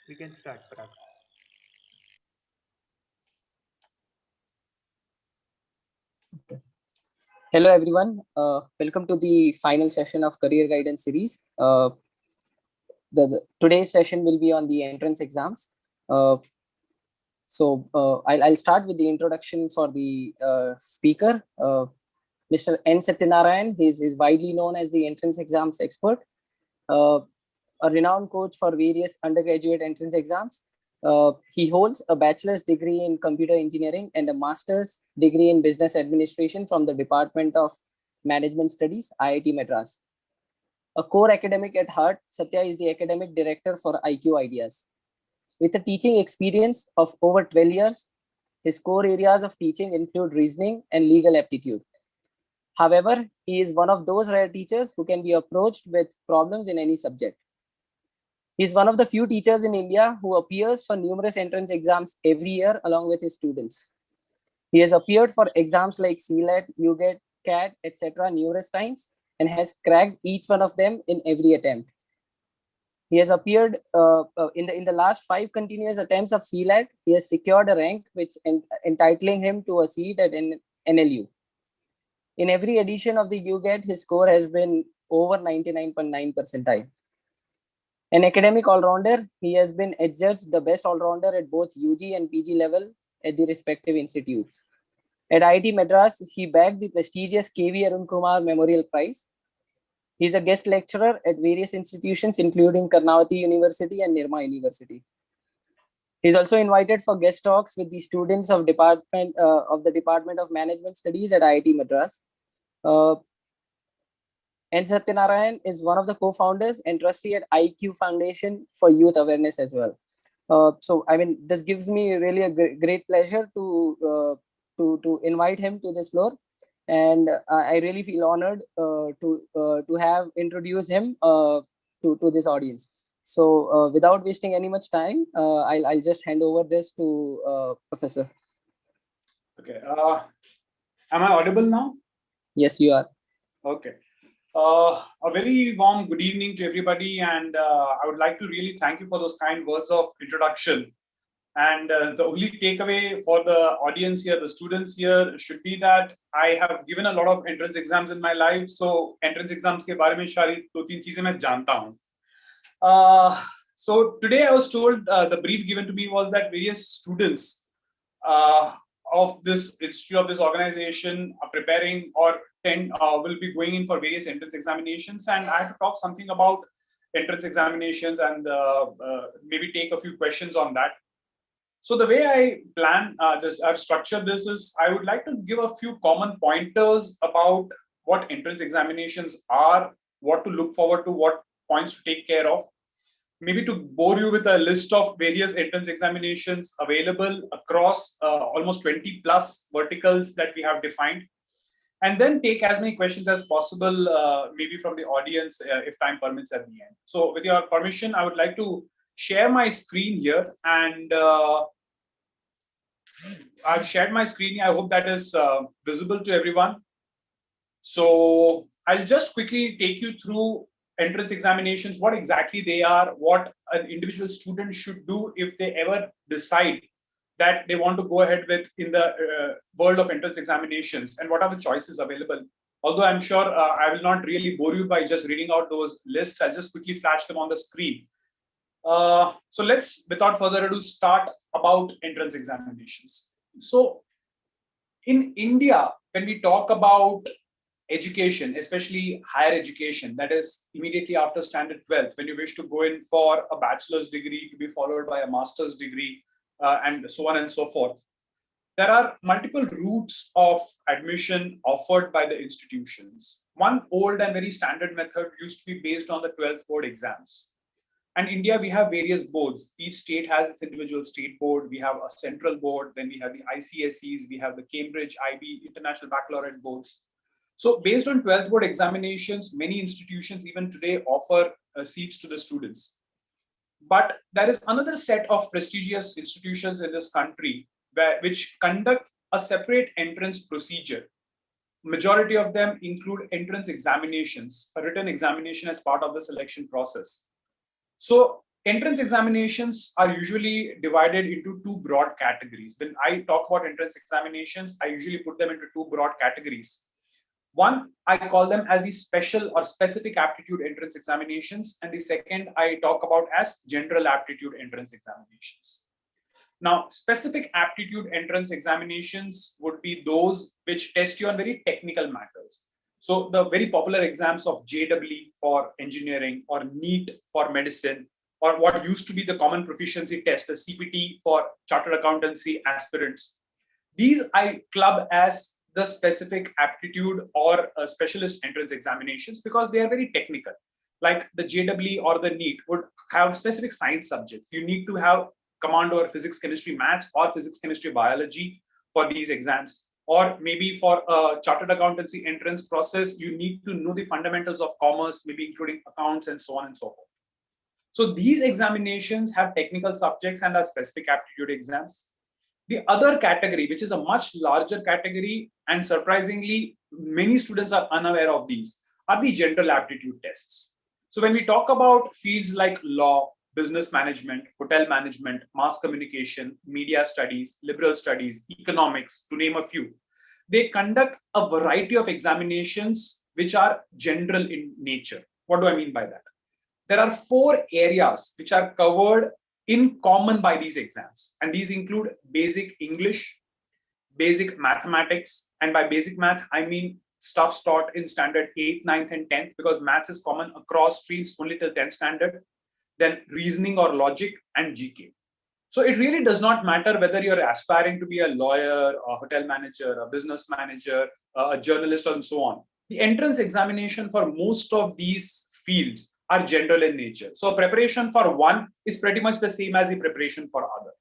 We can start, Parag. Okay. Hello, everyone. Welcome to the final session of Career Guidance series. Today's session will be on the entrance exams. I'll start with the introduction for the speaker, Mr. N. Sathyanarayanan. He's widely known as the entrance exams expert, uh, a renowned coach for various undergraduate entrance exams. He holds a bachelor's degree in computer engineering and a master's degree in business administration from the Department of Management Studies, IIT Madras. A core academic at heart, Satya is the academic director for IQ Ideas. With a teaching experience of over 12 years, his core areas of teaching include reasoning and legal aptitude. However, he is one of those rare teachers who can be approached with problems in any subject. He is one of the few teachers in India who appears for numerous entrance exams every year along with his students. He has appeared for exams like CLET, UGET, CAT, etc. numerous times and has cracked each one of them in every attempt. He has appeared in the last 5 continuous attempts of CLET. He has secured a rank which entitling him to a seat at NLU. In every edition of the UGET, his score has been over 99.9 percentile. An academic all-rounder, he has been adjudged the best all-rounder at both UG and PG level at the respective institutes. At IIT Madras, he bagged the prestigious KV Arun Kumar Memorial Prize. He is a guest lecturer at various institutions, including Karnavati University and Nirma University. He is also invited for guest talks with the students of the Department of Management Studies at IIT Madras. And Sathyanarayan is one of the co-founders and trustee at IQ Foundation for Youth Awareness as well. This gives me really a great pleasure to invite him to this floor, and I really feel honored to have introduced him to this audience. So without wasting any much time, I'll just hand over this to Professor. Okay. Am I audible now? Yes, you are. Okay. A very warm good evening to everybody, and I would like to really thank you for those kind words of introduction. And the only takeaway for the audience here, the students here, should be that I have given a lot of entrance exams in my life. So entrance exams के बारे में सारी 2-3 चीजें मैं जानता हूँ. So today I was told the brief given to me was that various students of this institute, of this organization, are preparing or will be going in for various entrance examinations, and I have to talk something about entrance examinations and maybe take a few questions on that. So the way I plan this, I've structured this is I would like to give a few common pointers about what entrance examinations are, what to look forward to, what points to take care of. Maybe to bore you with a list of various entrance examinations available across almost 20 plus verticals that we have defined. And then take as many questions as possible, maybe from the audience, if time permits at the end. So with your permission, I would like to share my screen here, and I've shared my screen. I hope that is visible to everyone. So I'll just quickly take you through entrance examinations, what exactly they are, what an individual student should do if they ever decide that they want to go ahead with in the world of entrance examinations, and what are the choices available. Although I'm sure I will not really bore you by just reading out those lists, I'll just quickly flash them on the screen. So let's, without further ado, start about entrance examinations. So in India, when we talk about education, especially higher education, that is immediately after standard 12th, when you wish to go in for a bachelor's degree to be followed by a master's degree, and so on and so forth, there are multiple routes of admission offered by the institutions. One old and very standard method used to be based on the 12th board exams. And in India, we have various boards. Each state has its individual state board. We have a central board. Then we have the ICSEs. We have the Cambridge, IB, International Baccalaureate boards. So based on 12th board examinations, many institutions even today offer seats to the students. But there is another set of prestigious institutions in this country which conduct a separate entrance procedure. Majority of them include entrance examinations, a written examination as part of the selection process. So Entrance examinations are usually divided into two broad categories. When I talk about entrance examinations, I usually put them into two broad categories. One, I call them as the special or specific aptitude entrance examinations, and the second I talk about as general aptitude entrance examinations. Now, specific aptitude entrance examinations would be those which test you on very technical matters. So the very popular exams of JEE for engineering or NEET for medicine, or what used to be the common proficiency test, the CPT for chartered accountancy aspirants. These I club as the specific aptitude or specialist entrance examinations because they are very technical. Like the JEE or the NEET would have specific science subjects. You need to have command over physics, chemistry, maths, or physics, chemistry, biology for these exams. Or maybe for a chartered accountancy entrance process, you need to know the fundamentals of commerce, maybe including accounts and so on and so forth. So these examinations have technical subjects and are specific aptitude exams. The other category, which is a much larger category, and surprisingly, many students are unaware of these, are the general aptitude tests. So when we talk about fields like law, business management, hotel management, mass communication, media studies, liberal studies, economics, to name a few, they conduct a variety of examinations which are general in nature. What do I mean by that? There are 4 areas which are covered in common by these exams, and these include basic English, basic mathematics, and by basic math I mean stuff taught in standard 8th, 9th, and 10th, because maths is common across streams only till 10th standard, then reasoning or logic, and GK. So it really does not matter whether you're aspiring to be a lawyer, a hotel manager, a business manager, a journalist, and so on. The entrance examination for most of these fields are general in nature. So preparation for one is pretty much the same as the preparation for other.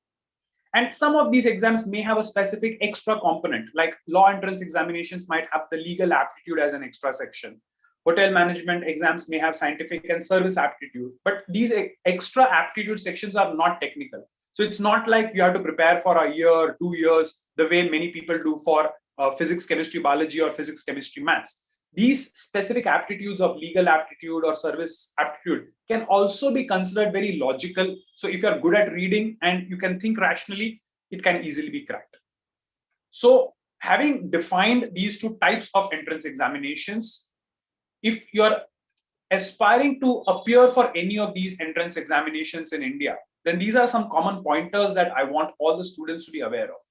And some of these exams may have a specific extra component, like law entrance examinations might have the legal aptitude as an extra section. Hotel management exams may have scientific and service aptitude, but these extra aptitude sections are not technical. So it's not like you have to prepare for a year, 2 years, the way many people do for physics, chemistry, biology, or physics, chemistry, maths. These specific aptitudes of legal aptitude or service aptitude can also be considered very logical. So if you're good at reading and you can think rationally, it can easily be cracked. So having defined these two types of entrance examinations, if you're aspiring to appear for any of these entrance examinations in India, then these are some common pointers that I want all the students to be aware of.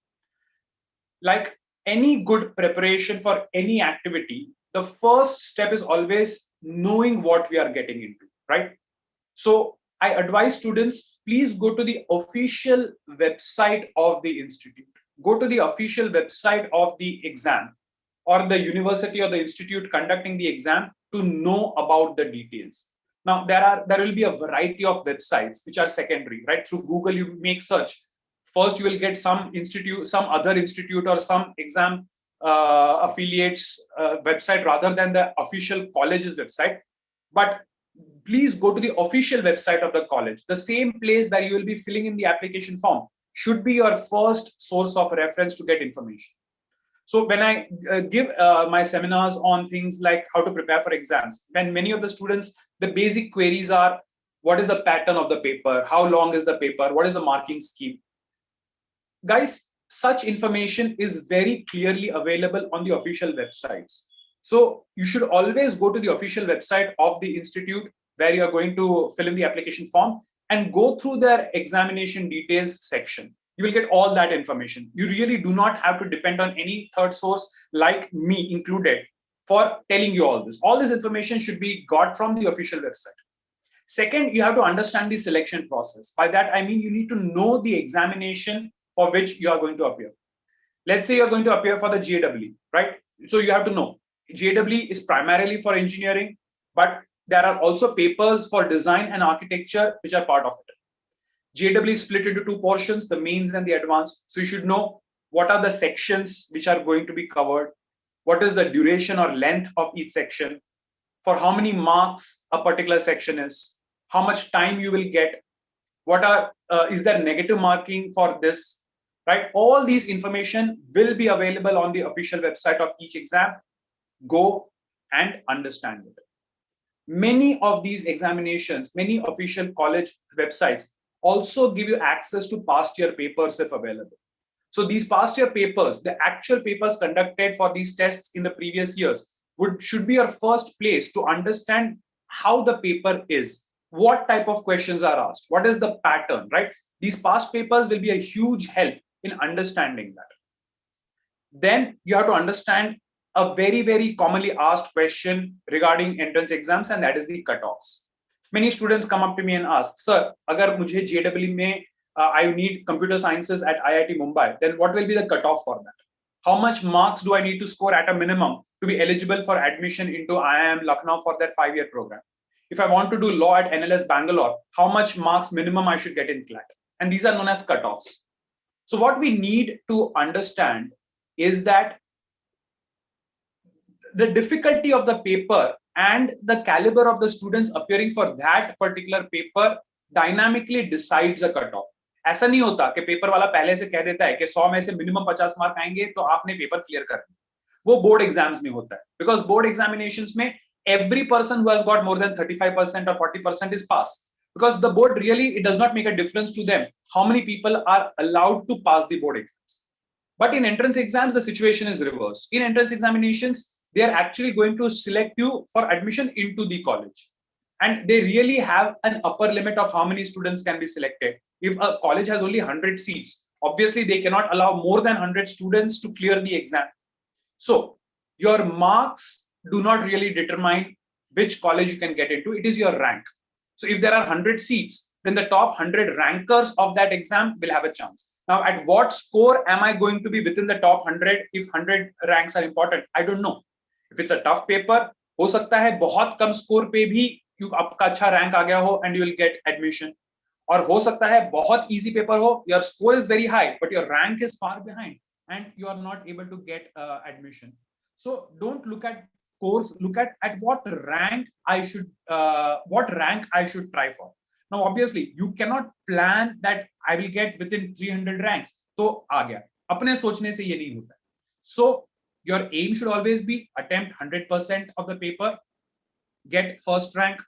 Like any good preparation for any activity, the first step is always knowing what we are getting into, right? So I advise students, please go to the official website of the institute. Go to the official website of the exam or the university or the institute conducting the exam to know about the details. Now, there will be a variety of websites which are secondary, right? Through Google, you make search. First, you will get some institute, some other institute or some exam affiliates website rather than the official college's website. But please go to the official website of the college. The same place where you will be filling in the application form should be your first source of reference to get information. So when I give my seminars on things like how to prepare for exams, when many of the students, the basic queries are, what is the pattern of the paper? How long is the paper? What is the marking scheme? Guys, such information is very clearly available on the official websites. So you should always go to the official website of the institute where you are going to fill in the application form and go through their examination details section. You will get all that information. You really do not have to depend on any third source like me included for telling you all this. All this information should be got from the official website. Second, you have to understand the selection process. By that, I mean you need to know the examination for which you are going to appear. Let's say you're going to appear for the JEE, right? So you have to know JEE is primarily for engineering, but there are also papers for design and architecture which are part of it. JEE is split into 2 portions, the mains and the advanced. So you should know what are the sections which are going to be covered, what is the duration or length of each section, for how many marks a particular section is, how much time you will get, what are is there negative marking for this, right? All these information will be available on the official website of each exam. Go and understand it. Many of these examinations, many official college websites also give you access to past year papers if available. So these past year papers, the actual papers conducted for these tests in the previous years, should be your first place to understand how the paper is, what type of questions are asked, what is the pattern, right? These past papers will be a huge help in understanding that. Then you have to understand a very, very commonly asked question regarding entrance exams, and that is the cutoffs. Many students come up to me and ask, sir, agar mujhe JEE mein I need computer sciences at IIT Mumbai, then what will be the cutoff for that? How much marks do I need to score at a minimum to be eligible for admission into IIM Lucknow for that 5-year program? If I want to do law at NLS Bangalore, how much marks minimum I should get in CLAT? And these are known as cutoffs. So what we need to understand is that the difficulty of the paper and the caliber of the students appearing for that particular paper dynamically decides a cutoff. ऐसा नहीं होता कि paper वाला पहले से कह देता है कि 100 में से मिनिमम 50 मार्क आएंगे तो आपने पेपर क्लियर करना, वो बोर्ड एग्जाम्स में होता है. बिकॉज बोर्ड एग्जामिनेशंस में every person who has got more than 35% or 40% is passed, because the board really, it does not make a difference to them how many people are allowed to pass the board exams. But in entrance exams, the situation is reversed. In entrance examinations, they are actually going to select you for admission into the college. And they really have an upper limit of how many students can be selected. If a college has only 100 seats, obviously they cannot allow more than 100 students to clear the exam. So your marks do not really determine which college you can get into. It is your rank. So if there are 100 seats, then the top 100 rankers of that exam will have a chance. Now, at what score am I going to be within the top 100 if 100 ranks are important? I don't know. If it's a tough paper, हो सकता है बहुत कम score पे भी आपका अच्छा rank आ गया हो and you will get admission. और हो सकता है बहुत easy paper हो, your score is very high, but your rank is far behind and you are not able to get admission. So don't look at scores, look at what rank I should try for. Now, obviously, you cannot plan that I will get within 300 ranks. तो आ गया. अपने सोचने से ये नहीं होता. So your aim should always be attempt 100% of the paper, get first rank.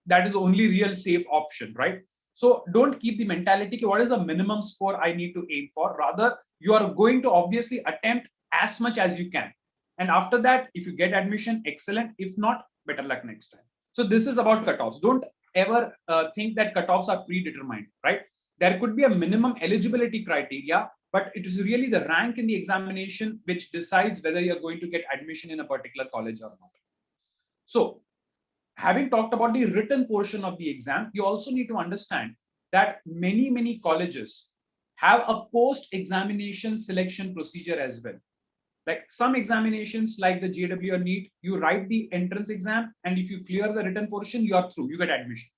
That is the only real safe option, right? So don't keep the mentality what is the minimum score I need to aim for. Rather, you are going to obviously attempt as much as you can. And after that, if you get admission, excellent. If not, better luck next time. So this is about cutoffs. Don't ever think that cutoffs are predetermined, right? There could be a minimum eligibility criteria, but it is really the rank in the examination which decides whether you're going to get admission in a particular college or not. So having talked about the written portion of the exam, you also need to understand that many colleges have a post-examination selection procedure as well. Like some examinations like the JEE or NEET, you write the entrance exam, and if you clear the written portion, you are through, you get admission.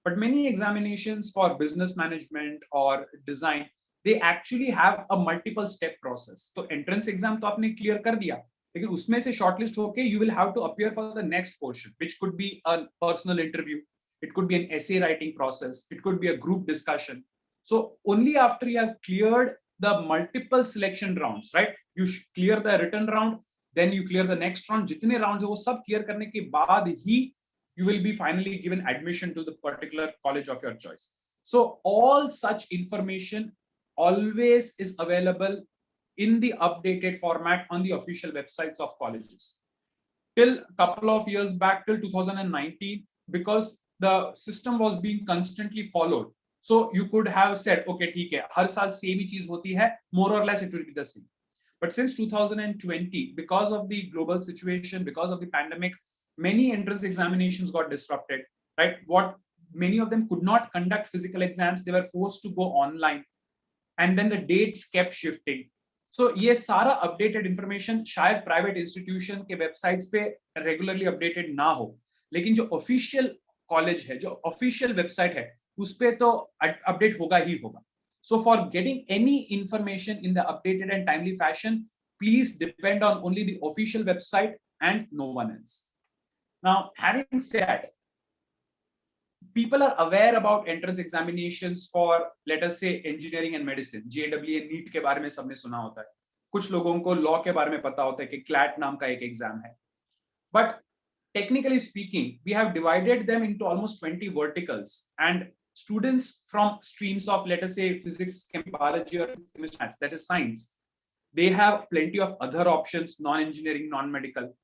But many examinations for business management or design, they actually have a multiple step process. So entrance exam to आपने clear कर दिया, लेकिन उसमें से shortlist होके you will have to appear for the next portion, which could be a personal interview, it could be an essay writing process, it could be a group discussion. So only after you have cleared the multiple selection rounds, right? You clear the written round, then you clear the next round. जितने rounds है वो सब clear करने के बाद ही you will be finally given admission to the particular college of your choice. So all such information always is available in the updated format on the official websites of colleges. Till a couple of years back, till 2019, because the system was being constantly followed. So you could have said, okay, ठीक है, हर साल same ही चीज होती है, more or less it will be the same. But since 2020, because of the global situation, because of the pandemic, many entrance examinations got disrupted, right? What many of them could not conduct physical exams, they were forced to go online, and then the dates kept shifting. So ये सारा updated information शायद private institution के websites पे regularly updated ना हो, लेकिन जो official college है, जो official website है, उस पे तो update होगा ही होगा. So for getting any information in the updated and timely fashion, please depend on only the official website and no one else. Now, having said, people are aware about entrance examinations for, let us say, engineering and medicine. JEE and NEET के बारे में सबने सुना होता है. कुछ लोगों को law के बारे में पता होता है कि CLAT नाम का एक exam है. But technically speaking, we have divided them into almost 20 verticals, and students from streams of, let us say, physics, biology, or chemistry, maths, that is science, they have plenty of other options, non-engineering, non-medical.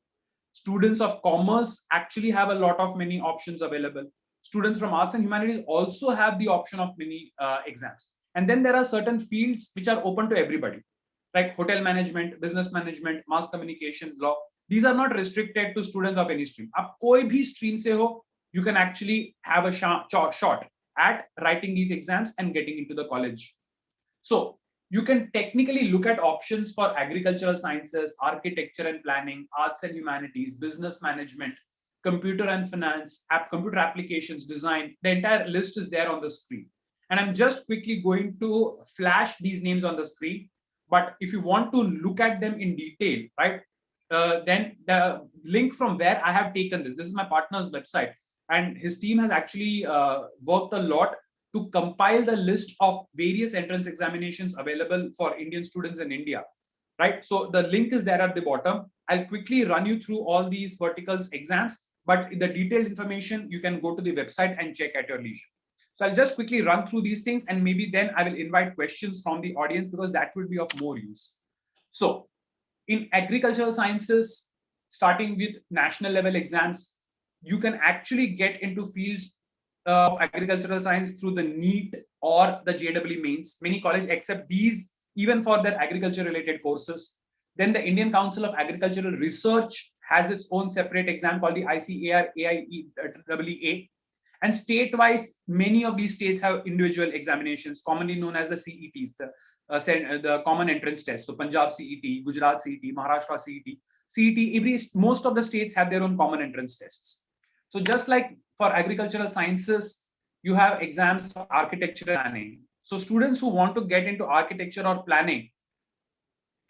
Students of commerce actually have a lot of many options available. Students from arts and humanities also have the option of many exams. And then there are certain fields which are open to everybody, like hotel management, business management, mass communication, law. These are not restricted to students of any stream. Ab koi bhi stream se ho, you can actually have a shot at writing these exams and getting into the college. So you can technically look at options for agricultural sciences, architecture and planning, arts and humanities, business management, computer and finance, computer applications, design. The entire list is there on the screen. And I'm just quickly going to flash these names on the screen. But if you want to look at them in detail, right, then the link from where I have taken this is my partner's website. And his team has actually worked a lot to compile the list of various entrance examinations available for Indian students in India, right? So the link is there at the bottom. I'll quickly run you through all these verticals exams, but the detailed information, you can go to the website and check at your leisure. So I'll just quickly run through these things, and maybe then I will invite questions from the audience, because that would be of more use. So in agricultural sciences, starting with national level exams, you can actually get into fields of agricultural science through the NEET or the JEE mains. Many colleges accept these even for their agriculture related courses. Then the Indian Council of Agricultural Research has its own separate exam called the ICAR AIEEA. And state-wise, many of these states have individual examinations, commonly known as the CETs, the common entrance test. So Punjab CET, Gujarat CET, Maharashtra CET, most of the states have their own common entrance tests. So just like for agricultural sciences, you have exams for architecture and planning. So students who want to get into architecture or planning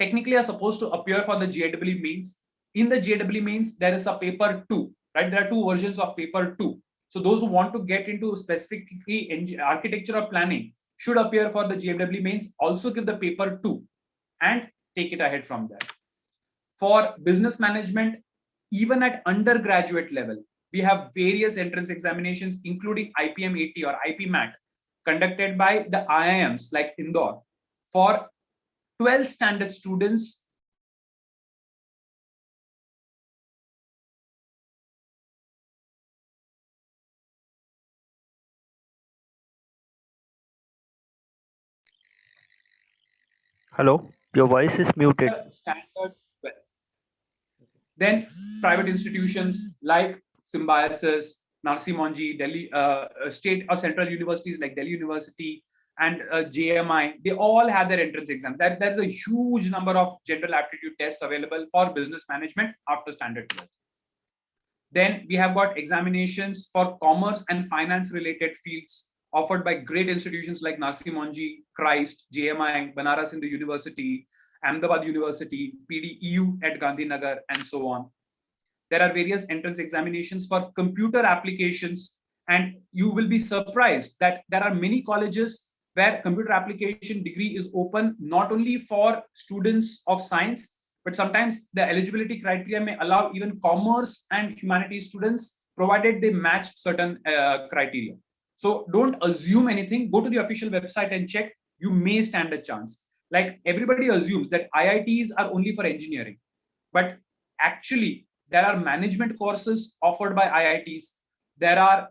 technically are supposed to appear for the JEE mains. In the JEE mains, there is a paper 2, right? There are two versions of paper 2. So those who want to get into specifically architecture or planning should appear for the JEE mains, also give the paper 2 and take it ahead from there. For business management, even at undergraduate level, we have various entrance examinations, including IPM80 or IPMAT, conducted by the IIMs like Indore. For 12th standard students, Hello, your voice is muted. Standard 12th. Then private institutions like Symbiosis, Narsi Monji, Delhi state or central universities like Delhi University and JMI, they all have their entrance exam. There's a huge number of general aptitude tests available for business management after standard 12th. Then we have got examinations for commerce and finance related fields offered by great institutions like Narsi Monji, Christ, JMI, Banaras Hindu University, Ahmedabad University, PDEU at Gandhinagar, and so on. There are various entrance examinations for computer applications, and you will be surprised that there are many colleges where computer application degree is open not only for students of science, but sometimes the eligibility criteria may allow even commerce and humanities students, provided they match certain criteria. So don't assume anything. Go to the official website and check. You may stand a chance. Like everybody assumes that IITs are only for engineering, but actually there are management courses offered by IITs. There are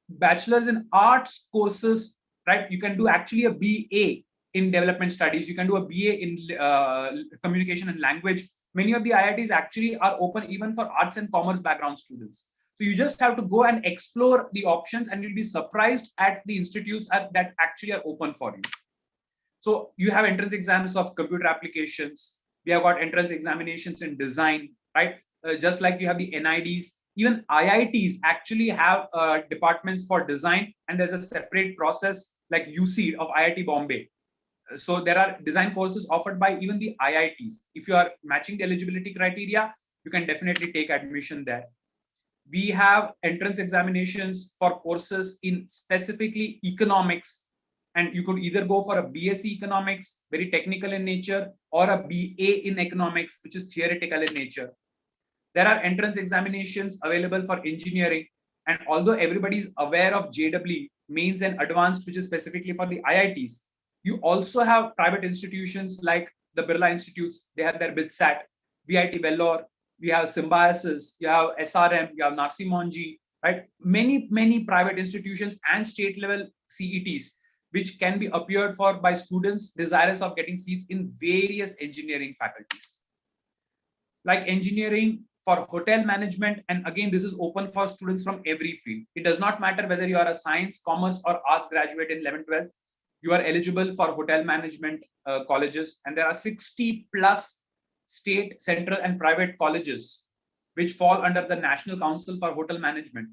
bachelor's in arts courses, right? You can do actually a BA in development studies. You can do a BA in communication and language. Many of the IITs actually are open even for arts and commerce background students. So you just have to go and explore the options, and you'll be surprised at the institutes that actually are open for you. So you have entrance exams of computer applications. We have got entrance examinations in design, right? Just like you have the NIDs, even IITs actually have departments for design, and there's a separate process like UC of IIT Bombay. So there are design courses offered by even the IITs. If you are matching the eligibility criteria, you can definitely take admission there. We have entrance examinations for courses in specifically economics, and you could either go for a BSc economics, very technical in nature, or a BA in economics, which is theoretical in nature. There are entrance examinations available for engineering. And although everybody is aware of JEE, mains and advanced, which is specifically for the IITs, you also have private institutions like the Birla Institutes. They have their BITSAT, VIT Vellore, we have Symbiosis, you have SRM, you have Narsi Monji, right? Many private institutions and state level CETs, which can be appeared for by students desirous of getting seats in various engineering faculties. Like engineering for hotel management, and again, this is open for students from every field. It does not matter whether you are a science, commerce, or arts graduate in 11th, 12th, you are eligible for hotel management colleges, and there are 60 plus state, central, and private colleges which fall under the National Council for Hotel Management.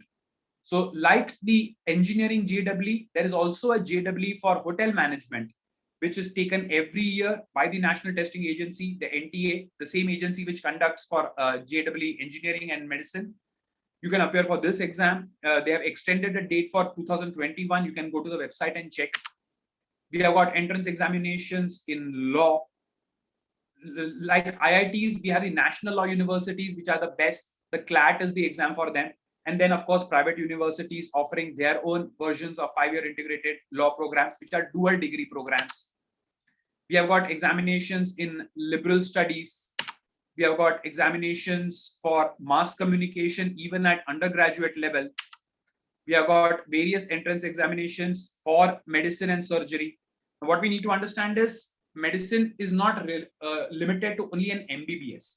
So like the engineering JEE, there is also a JEE for hotel management, which is taken every year by the National Testing Agency, the NTA, the same agency which conducts for JEE engineering and medicine. You can appear for this exam. They have extended the date for 2021. You can go to the website and check. We have got entrance examinations in law. Like IITs, we have the national law universities, which are the best. The CLAT is the exam for them. And then, of course, private universities offering their own versions of 5-year integrated law programs, which are dual degree programs. We have got examinations in liberal studies. We have got examinations for mass communication, even at undergraduate level. We have got various entrance examinations for medicine and surgery. What we need to understand is medicine is not limited to only an MBBS,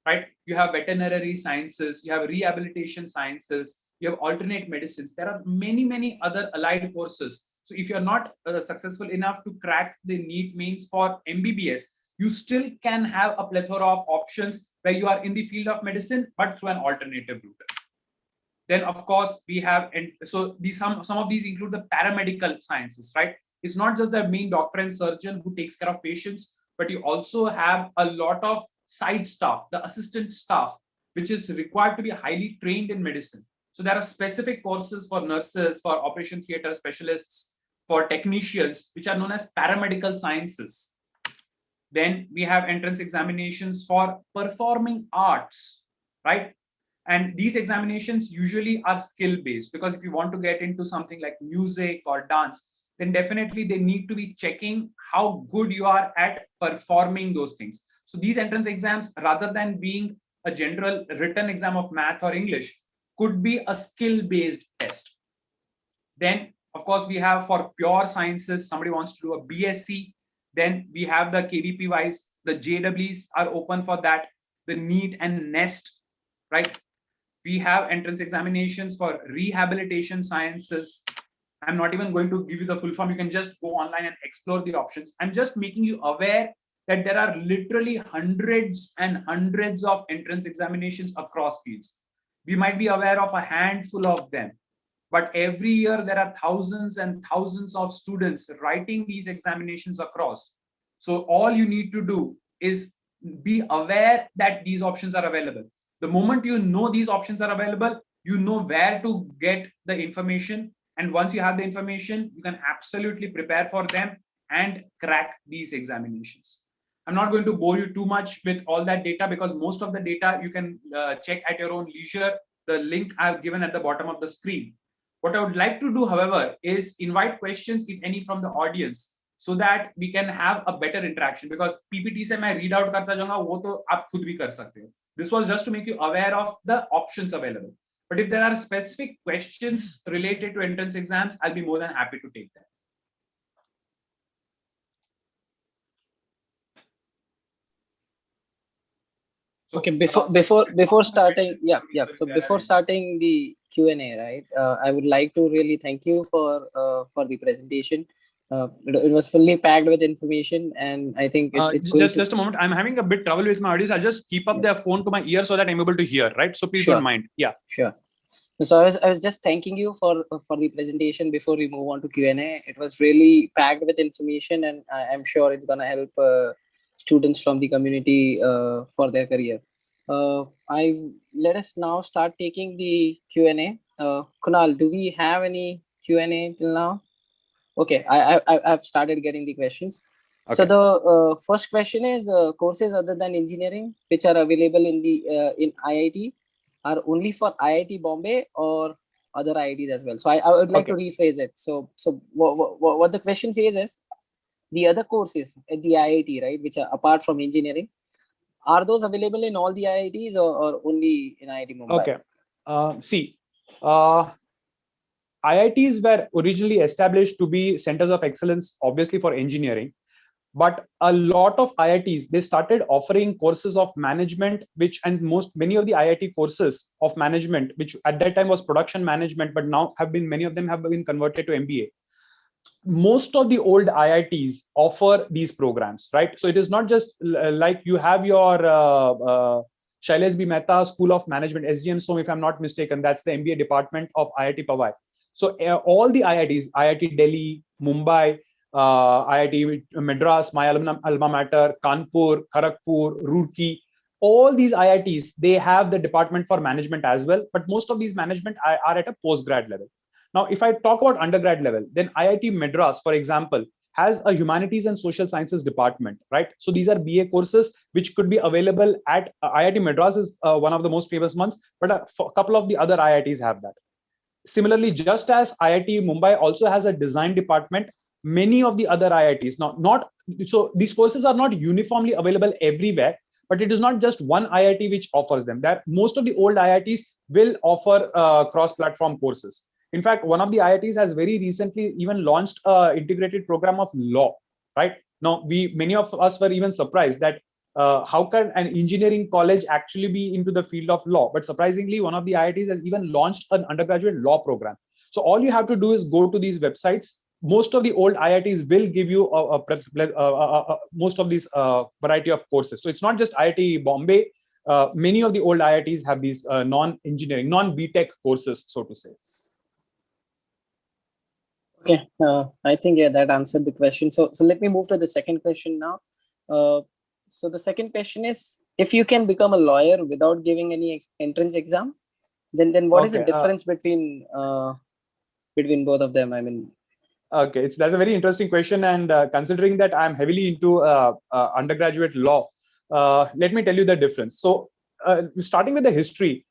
right? You have veterinary sciences, you have rehabilitation sciences, you have alternate medicines. There are many other allied courses. So if you're not successful enough to crack the NEET mains for MBBS, you still can have a plethora of options where you are in the field of medicine, but through an alternative route. Then, of course, we have, and so these some of these include the paramedical sciences, right? It's not just the main doctor and surgeon who takes care of patients, but you also have a lot of side staff, the assistant staff, which is required to be highly trained in medicine. So there are specific courses for nurses, for operation theater specialists, for technicians, which are known as paramedical sciences. Then we have entrance examinations for performing arts, right? And these examinations usually are skill-based, because if you want to get into something like music or dance, then definitely they need to be checking how good you are at performing those things. So these entrance exams, rather than being a general written exam of math or English, could be a skill-based test. Then, of course, we have for pure sciences, somebody wants to do a BSc, then we have the KVP-wise, the JEEs are open for that, the NEET and NEST, right? We have entrance examinations for rehabilitation sciences. I'm not even going to give you the full form. You can just go online and explore the options. I'm just making you aware that there are literally hundreds and hundreds of entrance examinations across fields. We might be aware of a handful of them, but every year there are thousands and thousands of students writing these examinations across. So all you need to do is be aware that these options are available. The moment you know these options are available, you know where to get the information. And once you have the information, you can absolutely prepare for them and crack these examinations. I'm not going to bore you too much with all that data, because most of the data you can check at your own leisure. The link I've given at the bottom of the screen. What I would like to do, however, is invite questions, if any, from the audience, so that we can have a better interaction, because PPT se main read out karta jaunga, wo to aap khud bhi kar sakte ho. This was just to make you aware of the options available. But if there are specific questions related to entrance exams, I'll be more than happy to take them. So okay, before starting, So before starting the Q&A, right? I would like to really thank you for the presentation. It was fully packed with information, and I think it's just a moment. I'm having a bit trouble with my audience. I'll just keep up their phone to my ear so that I'm able to hear, right? So please don't mind. Yeah, sure. So I was just thanking you for the presentation before we move on to Q&A. It was really packed with information, and I'm sure it's gonna help students from the community for their career. Let us now start taking the Q&A. Kunal, do we have any Q&A till now? Okay, I've started getting the questions. So the first question is courses other than engineering which are available in the in IIT are only for IIT Bombay or other IITs as well. So I would like to rephrase it. So what the question says is the other courses at the IIT, right, which are apart from engineering, are those available in all the IITs or only in IIT Mumbai? Okay. See, IITs were originally established to be centers of excellence, obviously for engineering. But a lot of IITs, they started offering courses of management, many of the IIT courses of management, which at that time was production management, but now many of them have been converted to MBA. Most of the old IITs offer these programs, right? So it is not just like you have your Shailesh B. Mehta School of Management, SGM, so if I'm not mistaken, that's the MBA department of IIT Powai. So all the IITs, IIT Delhi, Mumbai, IIT Madras, my alma mater, Kanpur, Kharagpur, Roorkee, all these IITs, they have the department for management as well, but most of these management are at a postgrad level. Now, if I talk about undergrad level, then IIT Madras, for example, has a humanities and social sciences department, right? So these are BA courses which could be available at IIT Madras is one of the most famous ones, but a couple of the other IITs have that. Similarly, just as IIT Mumbai also has a design department, many of the other IITs, so these courses are not uniformly available everywhere, but it is not just one IIT which offers them. That most of the old IITs will offer cross-platform courses. In fact, one of the IITs has very recently even launched an integrated program of law, right? Now, many of us were even surprised that how can an engineering college actually be into the field of law? But surprisingly, one of the IITs has even launched an undergraduate law program. So all you have to do is go to these websites. Most of the old IITs will give you most of these variety of courses. So it's not just IIT Bombay. Many of the old IITs have these non-engineering, non-BTech courses, so to say. Okay, I think that answered the question. So let me move to the second question now. So the second question is, if you can become a lawyer without giving any entrance exam, then what is the difference between both of them? I mean, okay, that's a very interesting question, and considering that I'm heavily into undergraduate law, let me tell you the difference. So, starting with the history,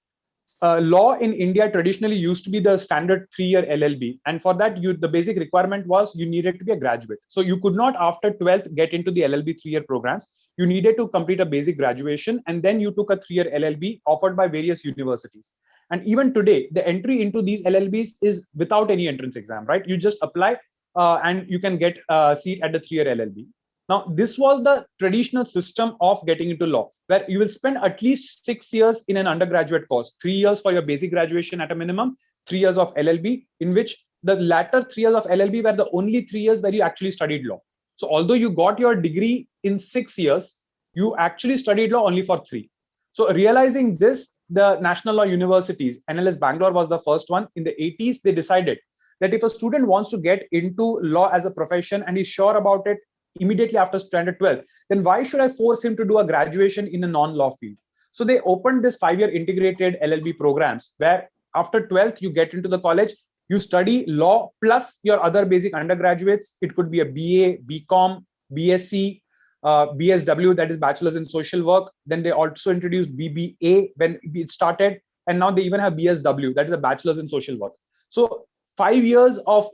law in India traditionally used to be the standard 3-year LLB, and for that, the basic requirement was you needed to be a graduate. So you could not, after 12th, get into the LLB 3-year programs. You needed to complete a basic graduation, and then you took a 3-year LLB offered by various universities. And even today, the entry into these LLBs is without any entrance exam, right? You just apply and you can get a seat at the 3-year LLB. Now, this was the traditional system of getting into law, where you will spend at least 6 years in an undergraduate course, 3 years for your basic graduation at a minimum, 3 years of LLB, in which the latter 3 years of LLB were the only 3 years where you actually studied law. So although you got your degree in 6 years, you actually studied law only for 3. So realizing this, the national law universities, NLS Bangalore was the first one. In the 80s, they decided that if a student wants to get into law as a profession and is sure about it immediately after standard 12, then why should I force him to do a graduation in a non-law field? So they opened this 5-year integrated LLB programs where after 12th, you get into the college, you study law plus your other basic undergraduates. It could be a BA, BCom, BSc, BSW, that is Bachelor's in Social Work. Then they also introduced BBA when it started. And now they even have BSW, that is a Bachelor's in Social Work. So 5 years of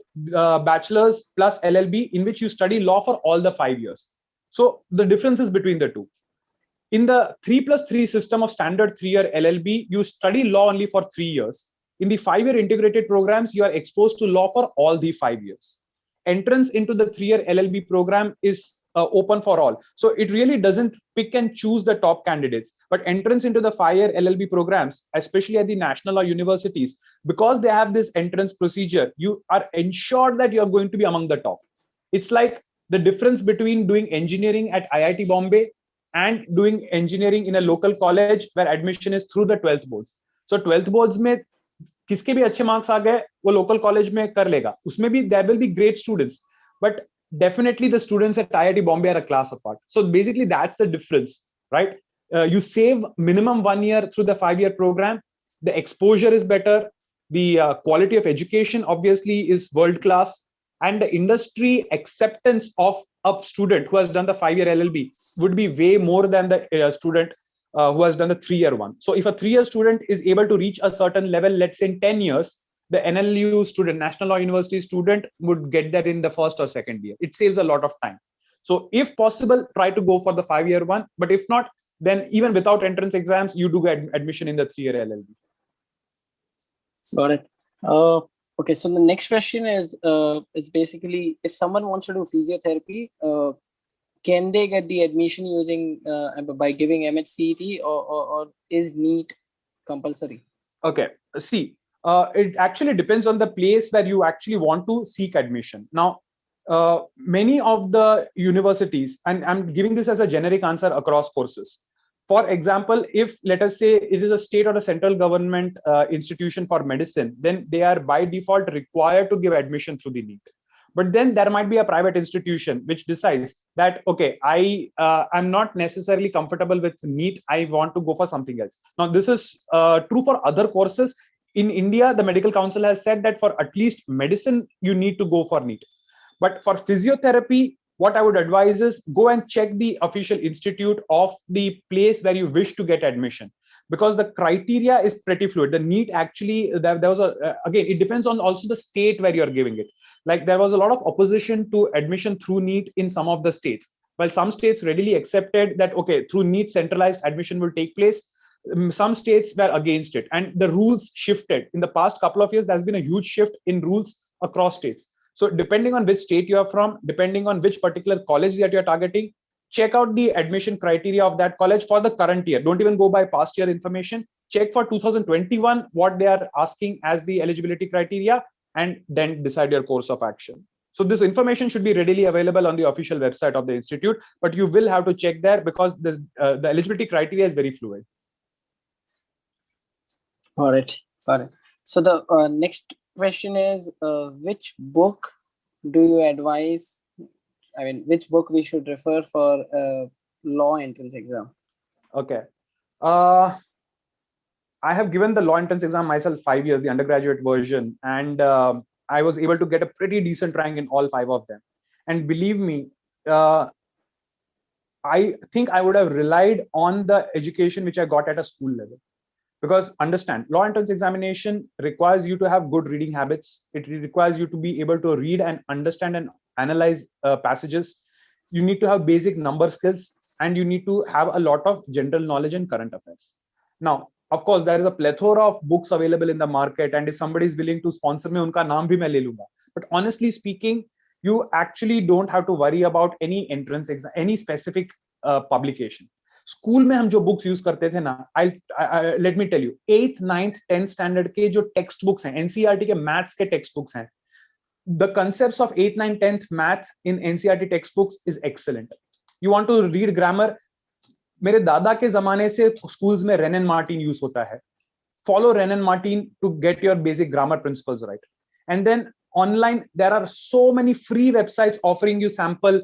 bachelor's plus LLB in which you study law for all the 5 years. So the differences between the two. In the 3+3 system of standard 3-year LLB, you study law only for 3 years. In the 5-year integrated programs, you are exposed to law for all the 5 years. Entrance into the 3-year LLB program is open for all. So it really doesn't pick and choose the top candidates, but entrance into the 5-year LLB programs, especially at the national law universities, because they have this entrance procedure, you are ensured that you're going to be among the top. It's like the difference between doing engineering at IIT Bombay and doing engineering in a local college where admission is through the 12th boards. So 12th boards में किसके भी अच्छे marks आ गए वो local college में कर लेगा उसमें भी there will be great students, but definitely the students at IIT Bombay are a class apart. So basically that's the difference, right? You save minimum 1 year through the 5-year program. The exposure is better. The quality of education obviously is world class. and the industry acceptance of a student who has done the 5-year LLB would be way more than the student who has done the 3-year one. So if a 3-year student is able to reach a certain level, let's say in 10 years, the NLU student, National Law University student, would get there in the first or second year. It saves a lot of time. So if possible, try to go for the 5-year one. But if not, then even without entrance exams, you do get admission in the 3-year LLB. Got it. Okay, so the next question is basically, if someone wants to do physiotherapy, can they get the admission using by giving MHCET, or is NEET compulsory? Okay, see, it actually depends on the place where you actually want to seek admission. Now, many of the universities, and I'm giving this as a generic answer across courses. For example, if let us say it is a state or a central government institution for medicine, then they are by default required to give admission through the NEET. But then there might be a private institution which decides that, okay, I'm not necessarily comfortable with NEET. I want to go for something else. Now, this is true for other courses. In India, the Medical Council has said that for at least medicine, you need to go for NEET. But for physiotherapy, what I would advise is go and check the official institute of the place where you wish to get admission, because the criteria is pretty fluid. The NEET actually, there was again, it depends on also the state where you're giving it. Like there was a lot of opposition to admission through NEET in some of the states, while some states readily accepted that, okay, through NEET centralized admission will take place. Some states were against it, and the rules shifted. In the past couple of years, there's been a huge shift in rules across states. So depending on which state you are from, depending on which particular college that you're targeting, check out the admission criteria of that college for the current year. Don't even go by past year information. Check for 2021 what they are asking as the eligibility criteria, and then decide your course of action. So this information should be readily available on the official website of the institute, but you will have to check there because the eligibility criteria is very fluid. Got it. So the next question is, which book do you advise? I mean, which book we should refer for law entrance exam? Okay. I have given the law entrance exam myself 5 years, the undergraduate version, and I was able to get a pretty decent rank in all 5 of them. And believe me, I think I would have relied on the education which I got at a school level. Because understand, law entrance examination requires you to have good reading habits. It requires you to be able to read and understand and analyze passages. You need to have basic number skills, and you need to have a lot of general knowledge and current affairs. Now, of course, there is a plethora of books available in the market, and if somebody is willing to sponsor me, unka naam bhi main le lunga. But honestly speaking, you actually don't have to worry about any entrance exam, any specific publication. School में हम जो books use करते थे ना, let me tell you, 8th 9th 10th standard के जो text books हैं, NCERT के मैथ्स के टेक्स्ट बुक्स हैं, the concepts of 8th 9th 10th math in NCERT text books is excellent. You want to read grammar, मेरे दादा के जमाने से स्कूल्स में रेन एंड मार्टिन यूज होता है. Follow Wren and Martin to get your basic grammar principles right. And then online there are so many free websites offering you sample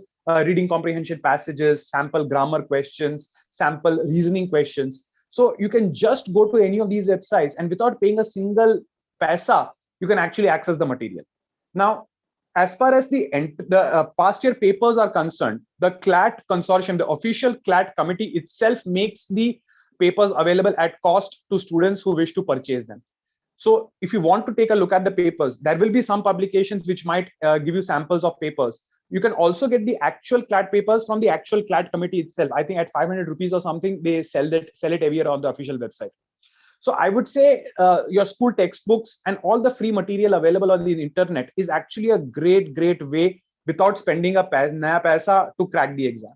reading comprehension passages, sample grammar questions, sample reasoning questions. So you can just go to any of these websites, and without paying a single paisa, you can actually access the material. Now, as far as the past year papers are concerned, the CLAT consortium, the official CLAT committee itself, makes the papers available at cost to students who wish to purchase them. So if you want to take a look at the papers, there will be some publications which might give you samples of papers. You can also get the actual CLAT papers from the actual CLAT committee itself. I think at 500 rupees or something, they sell it every year on the official website. So I would say your school textbooks and all the free material available on the internet is actually a great way without spending a naya paisa to crack the exam,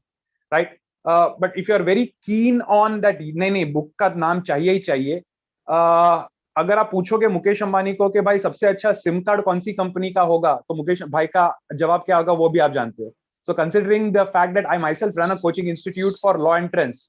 right? But if you are very keen on that, nahi, book ka naam chahiye hi chahiye, अगर आप पूछोगे मुकेश अंबानी को कि भाई सबसे अच्छा SIM card कौन सी company का होगा, तो मुकेश भाई का जवाब क्या होगा वो भी आप जानते हो. So considering the fact that I myself run a coaching institute for law entrance,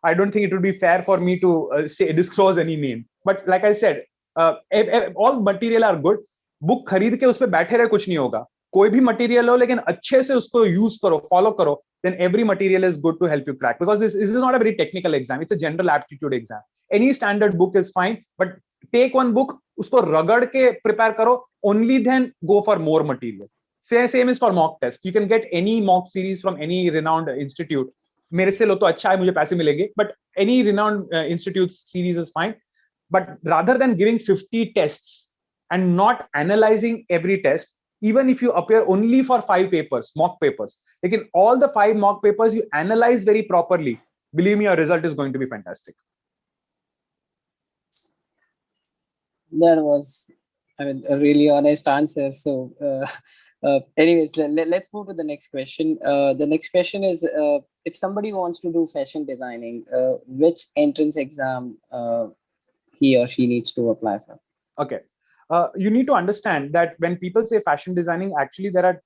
I don't think it would be fair for me to disclose any name. But like I said, all material are good. Book खरीद के उस पे बैठे रहे कुछ नहीं होगा. कोई भी मटेरियल हो लेकिन अच्छे से उसको यूज करो, फॉलो करो, then every material is good to help you crack, because this is not a very technical exam. It's a general aptitude exam. Any standard book is fine, but take one book, usko ragad ke prepare karo, only then go for more material. Same is for mock tests. You can get any mock series from any renowned institute. मेरे से लो तो अच्छा है, मुझे पैसे मिलेंगे. But any renowned institute's series is fine. But rather than giving 50 tests and not analyzing every test, even if you appear only for 5 papers, mock papers, like in all the 5 mock papers, you analyze very properly, believe me, your result is going to be fantastic. That was, I mean, a really honest answer. So, anyways, let's move to the next question. The next question is, if somebody wants to do fashion designing, which entrance exam he or she needs to apply for? Okay. You need to understand that when people say fashion designing, actually there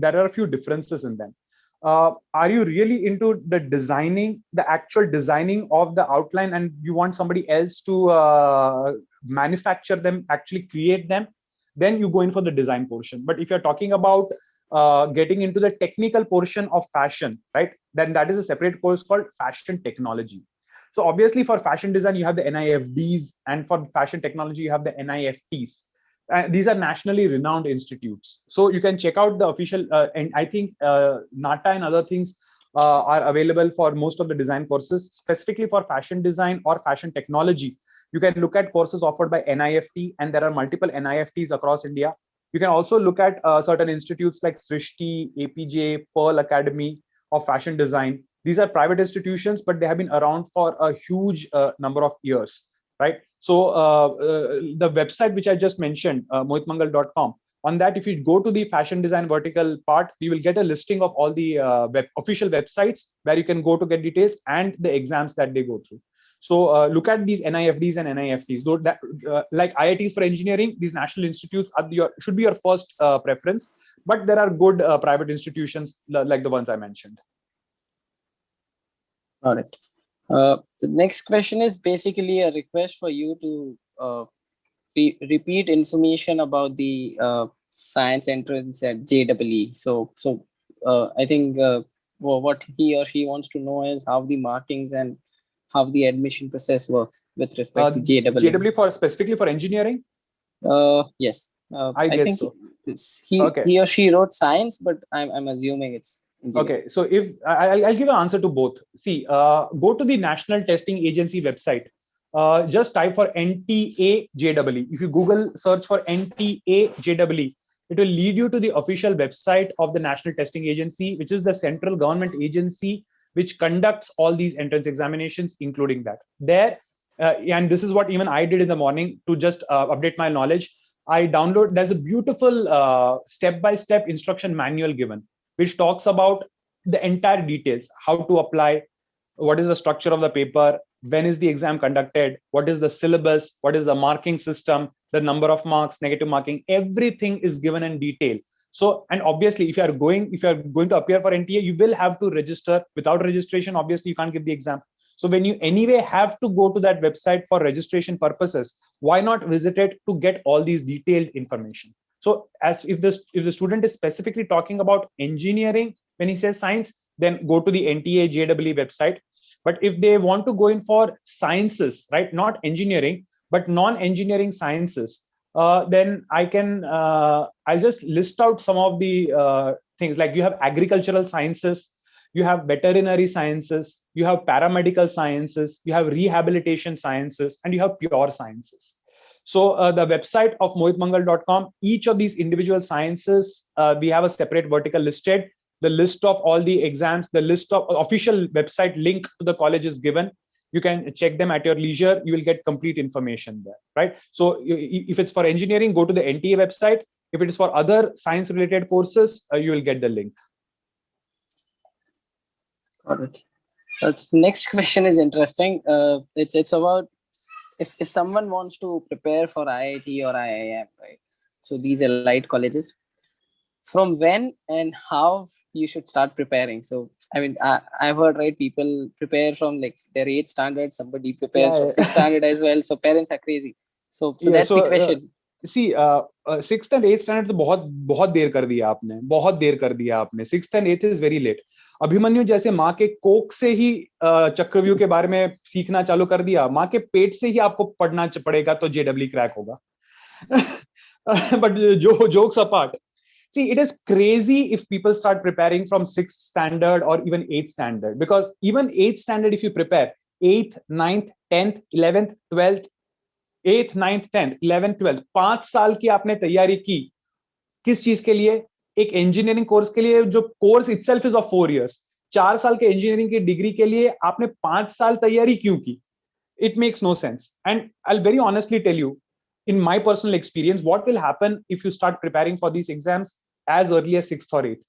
are a few differences in them. Are you really into the designing, the actual designing of the outline, and you want somebody else to manufacture them, actually create them? Then you go in for the design portion. But if you're talking about getting into the technical portion of fashion, right, then that is a separate course called fashion technology. So obviously for fashion design, you have the NIFDs, and for fashion technology, you have the NIFTs. These are nationally renowned institutes. So you can check out the official, and I think NATA and other things are available for most of the design courses. Specifically for fashion design or fashion technology, you can look at courses offered by NIFT, and there are multiple NIFTs across India. You can also look at certain institutes like Srishti, APJ, Pearl Academy of Fashion Design. These are private institutions, but they have been around for a huge number of years, right? So the website which I just mentioned, mohitmangal.com, on that, if you go to the fashion design vertical part, you will get a listing of all the official websites where you can go to get details and the exams that they go through. So look at these NIFDs and NIFTs. Though that, like IITs for engineering, these national institutes should be your first preference, but there are good private institutions like the ones I mentioned. Got it. The next question is basically a request for you to repeat information about the science entrance at JEE. So I think what he or she wants to know is how the markings and how the admission process works with respect to JEE. JEE for specifically for engineering? Yes. I guess think so. He or she wrote science, but I'm assuming it's engineering. Okay, so if I'll give an answer to both. See, go to the National Testing Agency website. Just type for NTA JEE. If you Google search for NTA JEE, it will lead you to the official website of the National Testing Agency, which is the central government agency which conducts all these entrance examinations, including that. There, and this is what even I did in the morning to just update my knowledge. There's a beautiful step-by-step instruction manual given, which talks about the entire details, how to apply, what is the structure of the paper, when is the exam conducted, what is the syllabus, what is the marking system, the number of marks, negative marking, everything is given in detail. So, and obviously, if you are going to appear for NTA, you will have to register. Without registration, obviously, you can't give the exam. So when you anyway have to go to that website for registration purposes, why not visit it to get all these detailed information? So as if the student is specifically talking about engineering, when he says science, then go to the NTA JEE website. But if they want to go in for sciences, right, not engineering, but non-engineering sciences, then I'll just list out some of the things. Like you have agricultural sciences, you have veterinary sciences, you have paramedical sciences, you have rehabilitation sciences, and you have pure sciences. So the website of mohitmangal.com, each of these individual sciences, we have a separate vertical listed. The list of all the exams, the list of official website link to the college is given. You can check them at your leisure. You will get complete information there, right? So if it's for engineering, go to the NTA website. If it is for other science related courses, you will get the link. Got it. Next question is interesting. It's about if someone wants to prepare for IIT or IIM, right? So these are elite colleges. From when and how you should start preparing? So I mean, I've heard, right, people prepare from like their 8th standard. Somebody prepares from 6th standard as well. So parents are crazy. So that's the question. See, 6th and 8th standard तो बहुत देर कर दिया आपने. 6th and 8th is very late. Abhimanyu जैसे माँ के Coke से ही चक्रव्यूह के बारे में सीखना चालू कर दिया, माँ के पेट से ही आपको पढ़ना पड़ेगा तो JEE क्रैक होगा. But jokes apart, See, it is crazy if people start preparing from 6th standard or even 8th standard, because even 8th standard, if you prepare 8th, 9th, 10th, 11th, 12th, 8th, 9th, 10th, 11th, 12th, 5 साल की आपने तैयारी की किस चीज के लिए? एक इंजीनियरिंग कोर्स के लिए, जो course itself is of 4 years. 4 साल के इंजीनियरिंग की डिग्री के लिए आपने 5 साल तैयारी क्यों की? It makes no sense. And I'll very honestly tell you, in my personal experience, what will happen if you start preparing for these exams as early as 6th or 8th.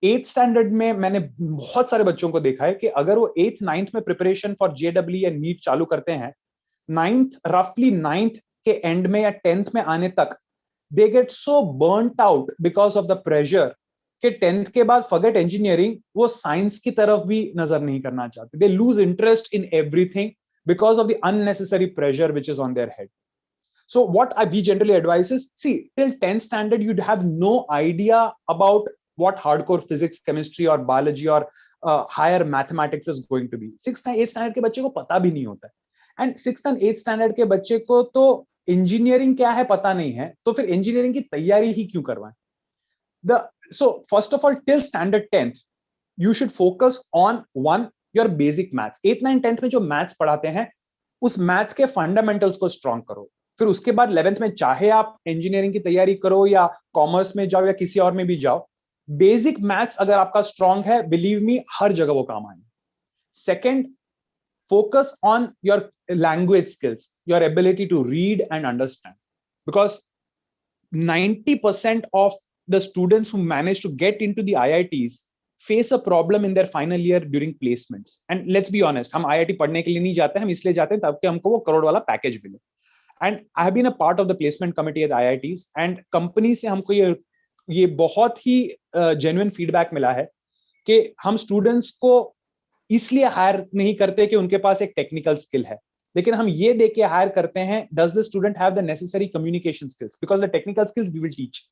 8th standard में मैंने बहुत सारे बच्चों को देखा है कि अगर वो 8th 9th में preparation for JEE and NEET चालू करते हैं, 9th रफली 9th के एंड में या 10th में आने तक they get so burnt out because of the pressure कि 10th के बाद forget engineering, वो साइंस की तरफ भी नजर नहीं करना चाहते. They lose interest in everything because of the unnecessary pressure which is on their head. So what we generally advise is, see, till 10th standard you'd have no idea about what hardcore physics, chemistry or biology or higher mathematics is going to be. 6th and 8th standard के बच्चे को पता भी नहीं होता है. And 6th and 8th standard के बच्चे को तो इंजीनियरिंग क्या है पता नहीं है, तो फिर इंजीनियरिंग की तैयारी ही क्यों करवाएं? So first of all, till standard 10th you should focus on one, your basic maths. 8th 9th 10th में जो मैथ्स पढ़ाते हैं उस मैथ्स के फंडामेंटल्स को स्ट्रॉन्ग करो. फिर उसके बाद 11th में चाहे आप इंजीनियरिंग की तैयारी करो या कॉमर्स में जाओ या किसी और में भी जाओ, बेसिक मैथ्स अगर आपका स्ट्रॉन्ग है, बिलीव मी, हर जगह वो काम आएंगे. Second, focus on your language skills, your ability to read and understand, because 90% of the students who manage to get into the IITs face a problem in their final year during placements. And let's be honest, हम IIT पढ़ने के लिए नहीं जाते, हम इसलिए जाते हैं ताकि हमको वो करोड़ वाला पैकेज मिले. And I have been a part of the placement committee at IITs, and company से हमको ये बहुत ही genuine feedback मिला है कि हम स्टूडेंट्स को इसलिए हायर नहीं करते कि उनके पास एक टेक्निकल स्किल है, लेकिन हम ये देख के हायर करते हैं, does the student have the necessary communication skills? Because the technical skills we will teach.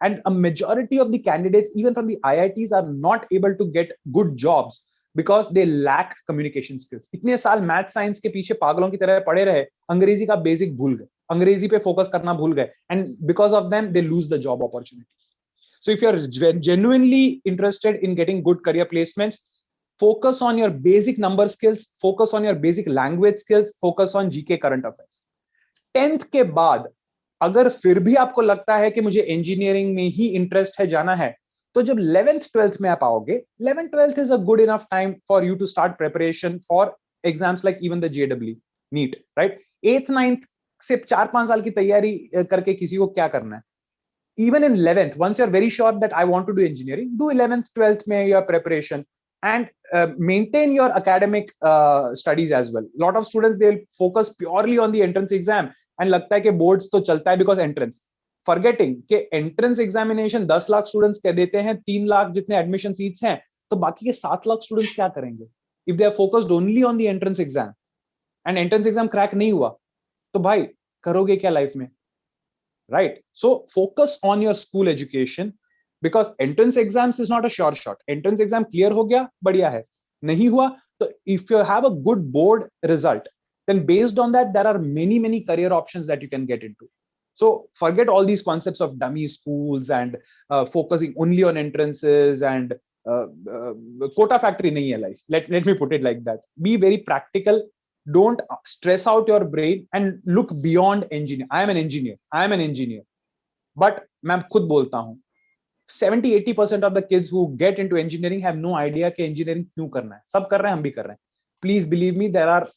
And a majority of the candidates, even from the IITs, are not able to get good jobs because they lack communication skills. इतने साल math science के पीछे पागलों की तरह पड़े रहे, अंग्रेजी का बेसिक भूल गए, अंग्रेजी पे फोकस करना भूल गए, and because of them they lose the job opportunities. So if you're genuinely interested in getting good career placements, focus on your basic number skills, focus on your basic language skills, focus on GK current affairs. 10th के बाद अगर फिर भी आपको लगता है कि मुझे इंजीनियरिंग में ही इंटरेस्ट है, जाना है, तो जब 11th 12th में आप आओगे, 11th 12th is a good enough time for you to start preparation for exams like even the JEE NEET, right? 8th 9th से 4-5 साल की तैयारी करके किसी को क्या करना है? Even in 11th, once you're very sure that I want to do engineering, do 11th 12th में your preparation and maintain your academic studies as well. A lot of students, they'll focus purely on the entrance exam and लगता है कि boards तो चलता है because entrance, forgetting कि entrance examination 10 lakh students कह देते हैं, 3 लाख जितने admission seats हैं, तो बाकी के 7 लाख students क्या करेंगे? If they are focused only on the entrance exam and entrance exam crack नहीं हुआ, तो भाई करोगे क्या life में? Right? So focus on your school education, because entrance exams is not a sure shot. Entrance exam clear हो गया, बढ़िया है. नहीं हुआ, तो if you have a good board result, then based on that, there are many career options that you can get into. So forget all these concepts of dummy schools and focusing only on entrances and quota factory nahi hai life. Let me put it like that. Be very practical. Don't stress out your brain and look beyond engineer. I am an engineer. But मैं खुद बोलता हूँ, 70-80% of the kids who get into engineering have no idea कि engineering क्यों करना है. सब कर रहे हैं, हम भी कर रहे हैं. Please believe me, there are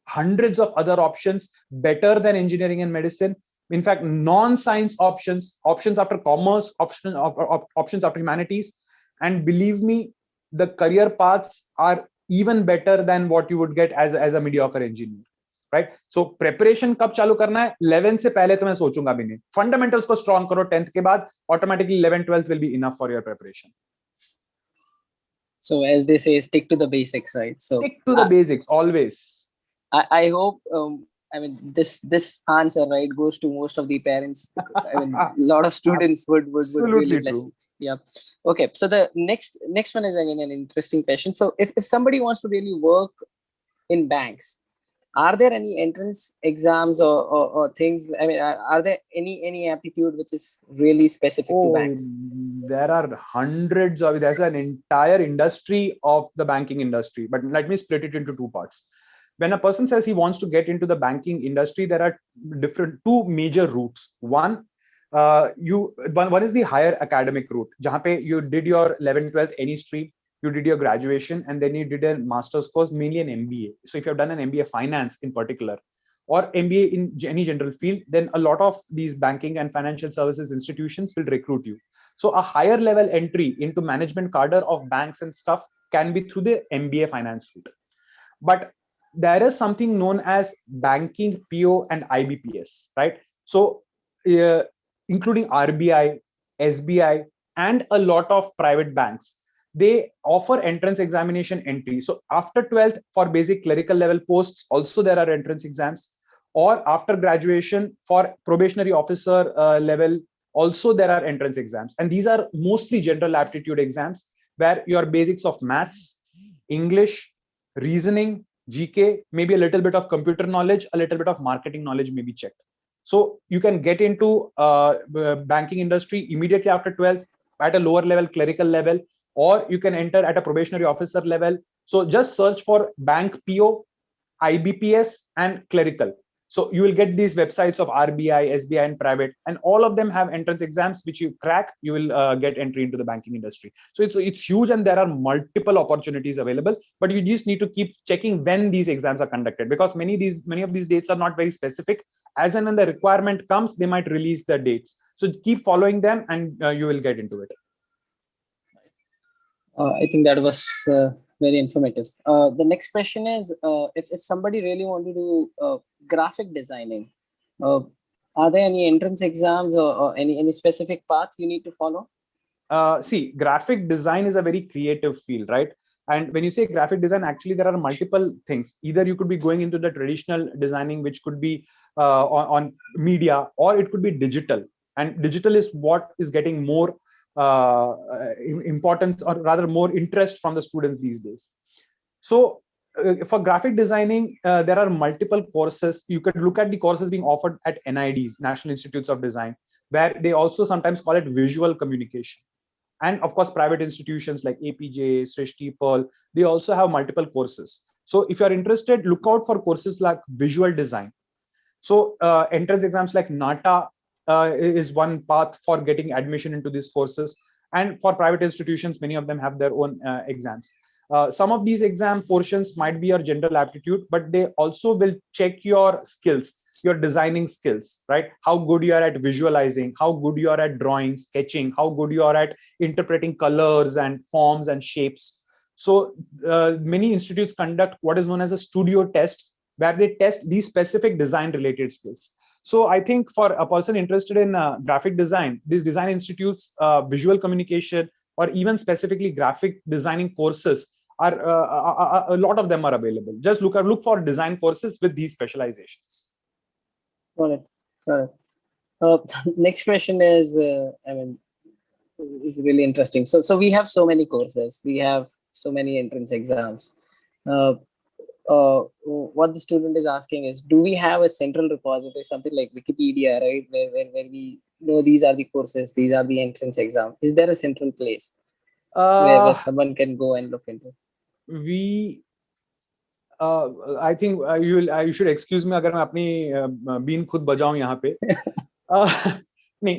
hundreds of other options better than engineering and medicine. In fact, non-science options after commerce, options after humanities. And believe me, the career paths are even better than what you would get as a mediocre engineer. Right? So preparation कब चालू करना है? 11th से पहले तो मैं सोचूंगा भी नहीं. Fundamentals को strong करो 10th के बाद, automatically 11th 12th will be enough for your preparation. So as they say, stick to the basics, right? So stick to the basics always. I hope I mean this answer, right, goes to most of the parents. I mean, a lot of students would really bless. Yeah. Okay. So the next one is again an interesting question. So if somebody wants to really work in banks, Are there any entrance exams or things? I mean, are there any aptitude which is really specific to banks? There are hundreds of, there's an entire industry of the banking industry, but let me split it into two parts. When a person says he wants to get into the banking industry, there are two major routes. One is the higher academic route, jahan pe you did your 11th, 12th, any stream, you did your graduation, and then you did a master's course, mainly an MBA. So if you have done an MBA finance in particular, or MBA in any general field, then a lot of these banking and financial services institutions will recruit you. So a higher level entry into management cadre of banks and stuff can be through the MBA finance route. But there is something known as banking PO and IBPS, right? So including RBI, SBI, and a lot of private banks, they offer entrance examination entry. So after 12th, for basic clerical level posts, also there are entrance exams. Or after graduation, for probationary officer level, also there are entrance exams. And these are mostly general aptitude exams, where your basics of maths, English, reasoning, GK, maybe a little bit of computer knowledge, a little bit of marketing knowledge may be checked. So you can get into banking industry immediately after 12th at a lower level, clerical level, or you can enter at a probationary officer level. So just search for bank PO, IBPS, and clerical. So you will get these websites of RBI, SBI, and private, and all of them have entrance exams which you crack, you will get entry into the banking industry. So it's huge, and there are multiple opportunities available. But you just need to keep checking when these exams are conducted, because many of these dates are not very specific. As and when the requirement comes, they might release the dates. So keep following them, and you will get into it. I think that was very informative. The next question is, if somebody really want to do graphic designing, are there any entrance exams or any specific path you need to follow? See, graphic design is a very creative field, right? And when you say graphic design, actually there are multiple things. Either you could be going into the traditional designing, which could be on media, or it could be digital. And digital is what is getting more importance, or rather more interest from the students these days. So for graphic designing, there are multiple courses. You could look at the courses being offered at NIDs, National Institutes of Design, where they also sometimes call it visual communication. And of course, private institutions like APJ, Srishti, Pearl, they also have multiple courses. So if you're interested, look out for courses like visual design. So entrance exams like NATA is one path for getting admission into these courses. And for private institutions, many of them have their own exams. Some of these exam portions might be your general aptitude, but they also will check your skills, your designing skills, right? How good you are at visualizing, how good you are at drawing, sketching, how good you are at interpreting colors and forms and shapes. So many institutes conduct what is known as a studio test, where they test these specific design related skills. So I think for a person interested in graphic design, these design institutes, visual communication, or even specifically graphic designing courses are a lot of them are available. Just look for design courses with these specializations. Got it. Got it. Next question is, is really interesting. So we have so many courses, we have so many entrance exams. What the student is asking is, do we have a central repository, something like Wikipedia, right, where we know these are the courses, these are the entrance exam? Is there a central place where someone can go and look into? I think you should excuse me अगर मैं अपनी been खुद बजाऊं यहाँ पे.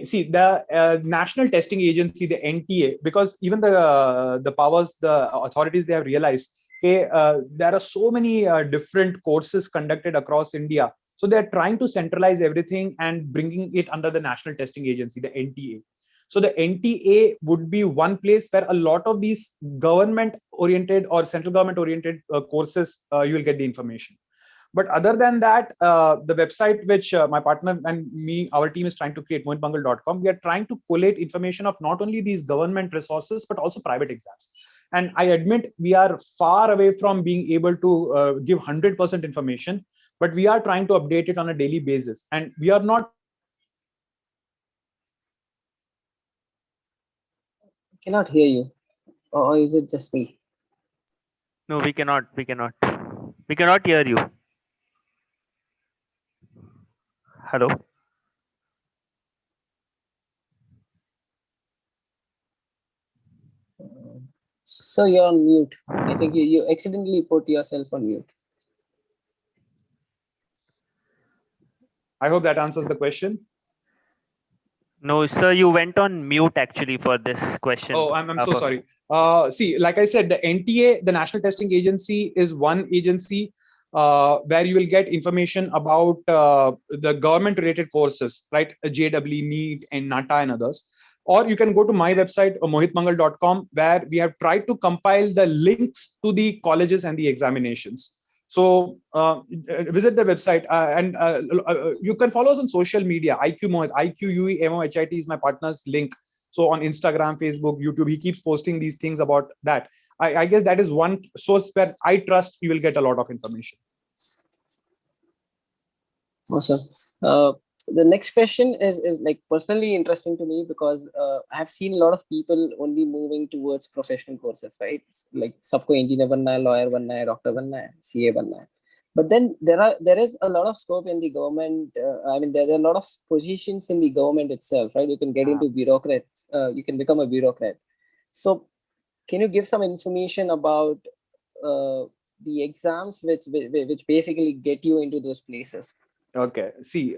See, the National Testing Agency, the NTA, because even the powers, the authorities, they have realized there are so many different courses conducted across India. So they are trying to centralize everything and bringing it under the National Testing Agency, the NTA. So the NTA would be one place where a lot of these government-oriented or central government-oriented courses, you will get the information. But other than that, the website which my partner and me, our team is trying to create, mohitmangal.com, we are trying to collate information of not only these government resources, but also private exams. And I admit we are far away from being able to give 100% information, but we are trying to update it on a daily basis. And we are not. Cannot hear you. Or is it just me? No, we cannot. We cannot hear you. Hello. So you're on mute. I think you accidentally put yourself on mute. I hope that answers the question. No, sir, you went on mute actually for this question. Oh, I'm so sorry. See, like I said, the NTA, the National Testing Agency, is one agency where you will get information about the government-related courses, right? JEE, NEET, and NATA, and others. Or you can go to my website, mohitmangal.com, where we have tried to compile the links to the colleges and the examinations. So visit the website and you can follow us on social media. IQ Mohit, IQUEMOHIT is my partner's link. So on Instagram, Facebook, YouTube, he keeps posting these things about that. I guess that is one source where I trust you will get a lot of information. Awesome. The next question is like personally interesting to me because I have seen a lot of people only moving towards professional courses, right? Like सबको engineer बनना है, lawyer बनना है, doctor बनना है, CA बनना है. But then there is a lot of scope in the government. I mean, there are a lot of positions in the government itself, right? You can get into bureaucrats. You can become a bureaucrat. So, can you give some information about the exams which basically get you into those places? Okay. See,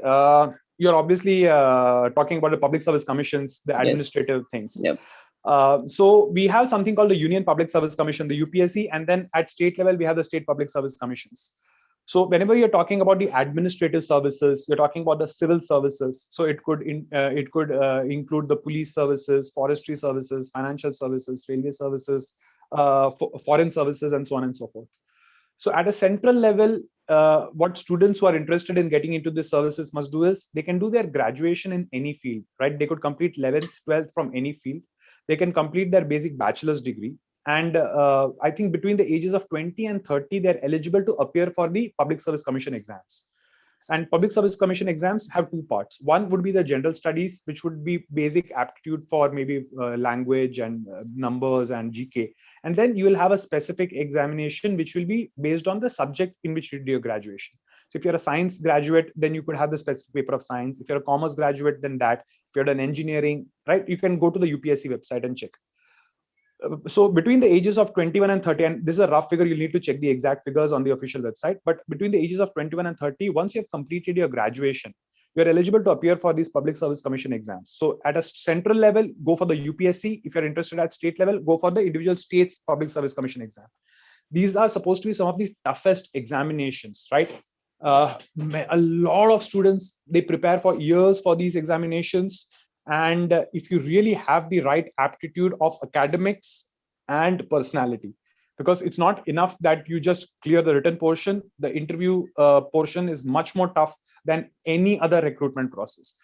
you're obviously talking about the public service commissions, the administrative things. Yep. So we have something called the Union Public Service Commission, the UPSC, and then at state level we have the state public service commissions. So whenever you're talking about the administrative services, you're talking about the civil services. So it could include the police services, forestry services, financial services, railway services, foreign services, and so on and so forth. So at a central level, what students who are interested in getting into these services must do is they can do their graduation in any field, right? They could complete 11th, 12th from any field. They can complete their basic bachelor's degree. And I think between the ages of 20 and 30, they're eligible to appear for the Public Service Commission exams. And Public Service Commission exams have two parts. One would be the general studies, which would be basic aptitude for maybe language and numbers and GK. And then you will have a specific examination, which will be based on the subject in which you did your graduation. So if you're a science graduate, then you could have the specific paper of science. If you're a commerce graduate, then that. If you're an engineering, right, you can go to the UPSC website and check. So between the ages of 21 and 30, and this is a rough figure, you'll need to check the exact figures on the official website, but between the ages of 21 and 30, once you've completed your graduation, you're eligible to appear for these Public Service Commission exams. So at a central level, go for the UPSC. If you're interested at state level, go for the individual states Public Service Commission exam. These are supposed to be some of the toughest examinations, right? A lot of students, they prepare for years for these examinations. And if you really have the right aptitude of academics and personality, because it's not enough that you just clear the written portion, the interview portion is much more tough than any other recruitment process.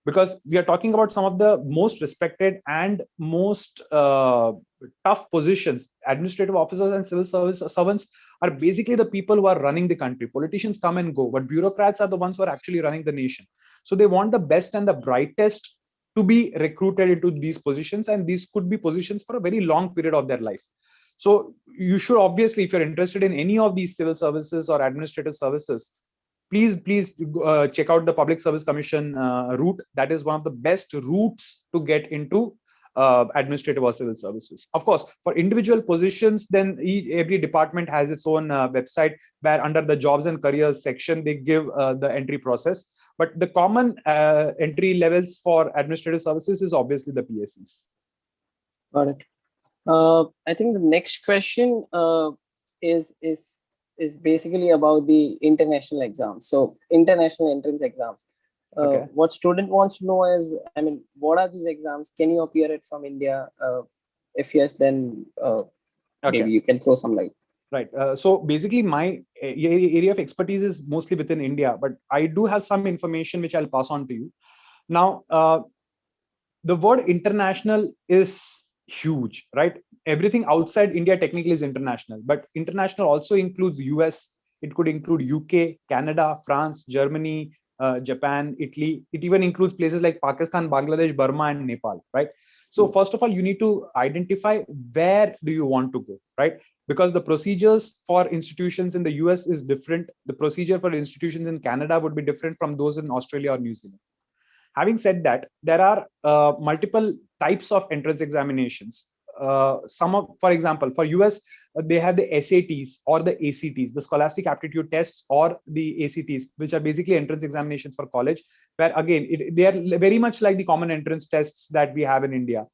Because we are talking about some of the most respected and most tough positions. Administrative officers and civil service servants are basically the people who are running the country. Politicians come and go, but bureaucrats are the ones who are actually running the nation. So they want the best and the brightest to be recruited into these positions, and these could be positions for a very long period of their life. So you should obviously, if you're interested in any of these civil services or administrative services, please check out the Public Service Commission route. That is one of the best routes to get into administrative or civil services. Of course, for individual positions, then every department has its own website where under the jobs and careers section, they give the entry process. But the common entry levels for administrative services is obviously the PSCs. Got it. I think the next question is basically about the international exams. So international entrance exams. Okay. What student wants to know is, I mean, what are these exams? Can you appear it from India? If yes, then maybe you can throw some light. Right. So basically, my area of expertise is mostly within India, but I do have some information which I'll pass on to you. Now, the word international is huge, right? Everything outside India technically is international, but international also includes US. It could include UK, Canada, France, Germany, Japan, Italy. It even includes places like Pakistan, Bangladesh, Burma, and Nepal, right? So first of all, you need to identify where do you want to go, right? Because the procedures for institutions in the US is different. The procedure for institutions in Canada would be different from those in Australia or New Zealand. Having said that, there are multiple types of entrance examinations. For example, for US, they have the SATs or the ACTs, the Scholastic Aptitude Tests, or the ACTs, which are basically entrance examinations for college, where again, they are very much like the common entrance tests that we have in India.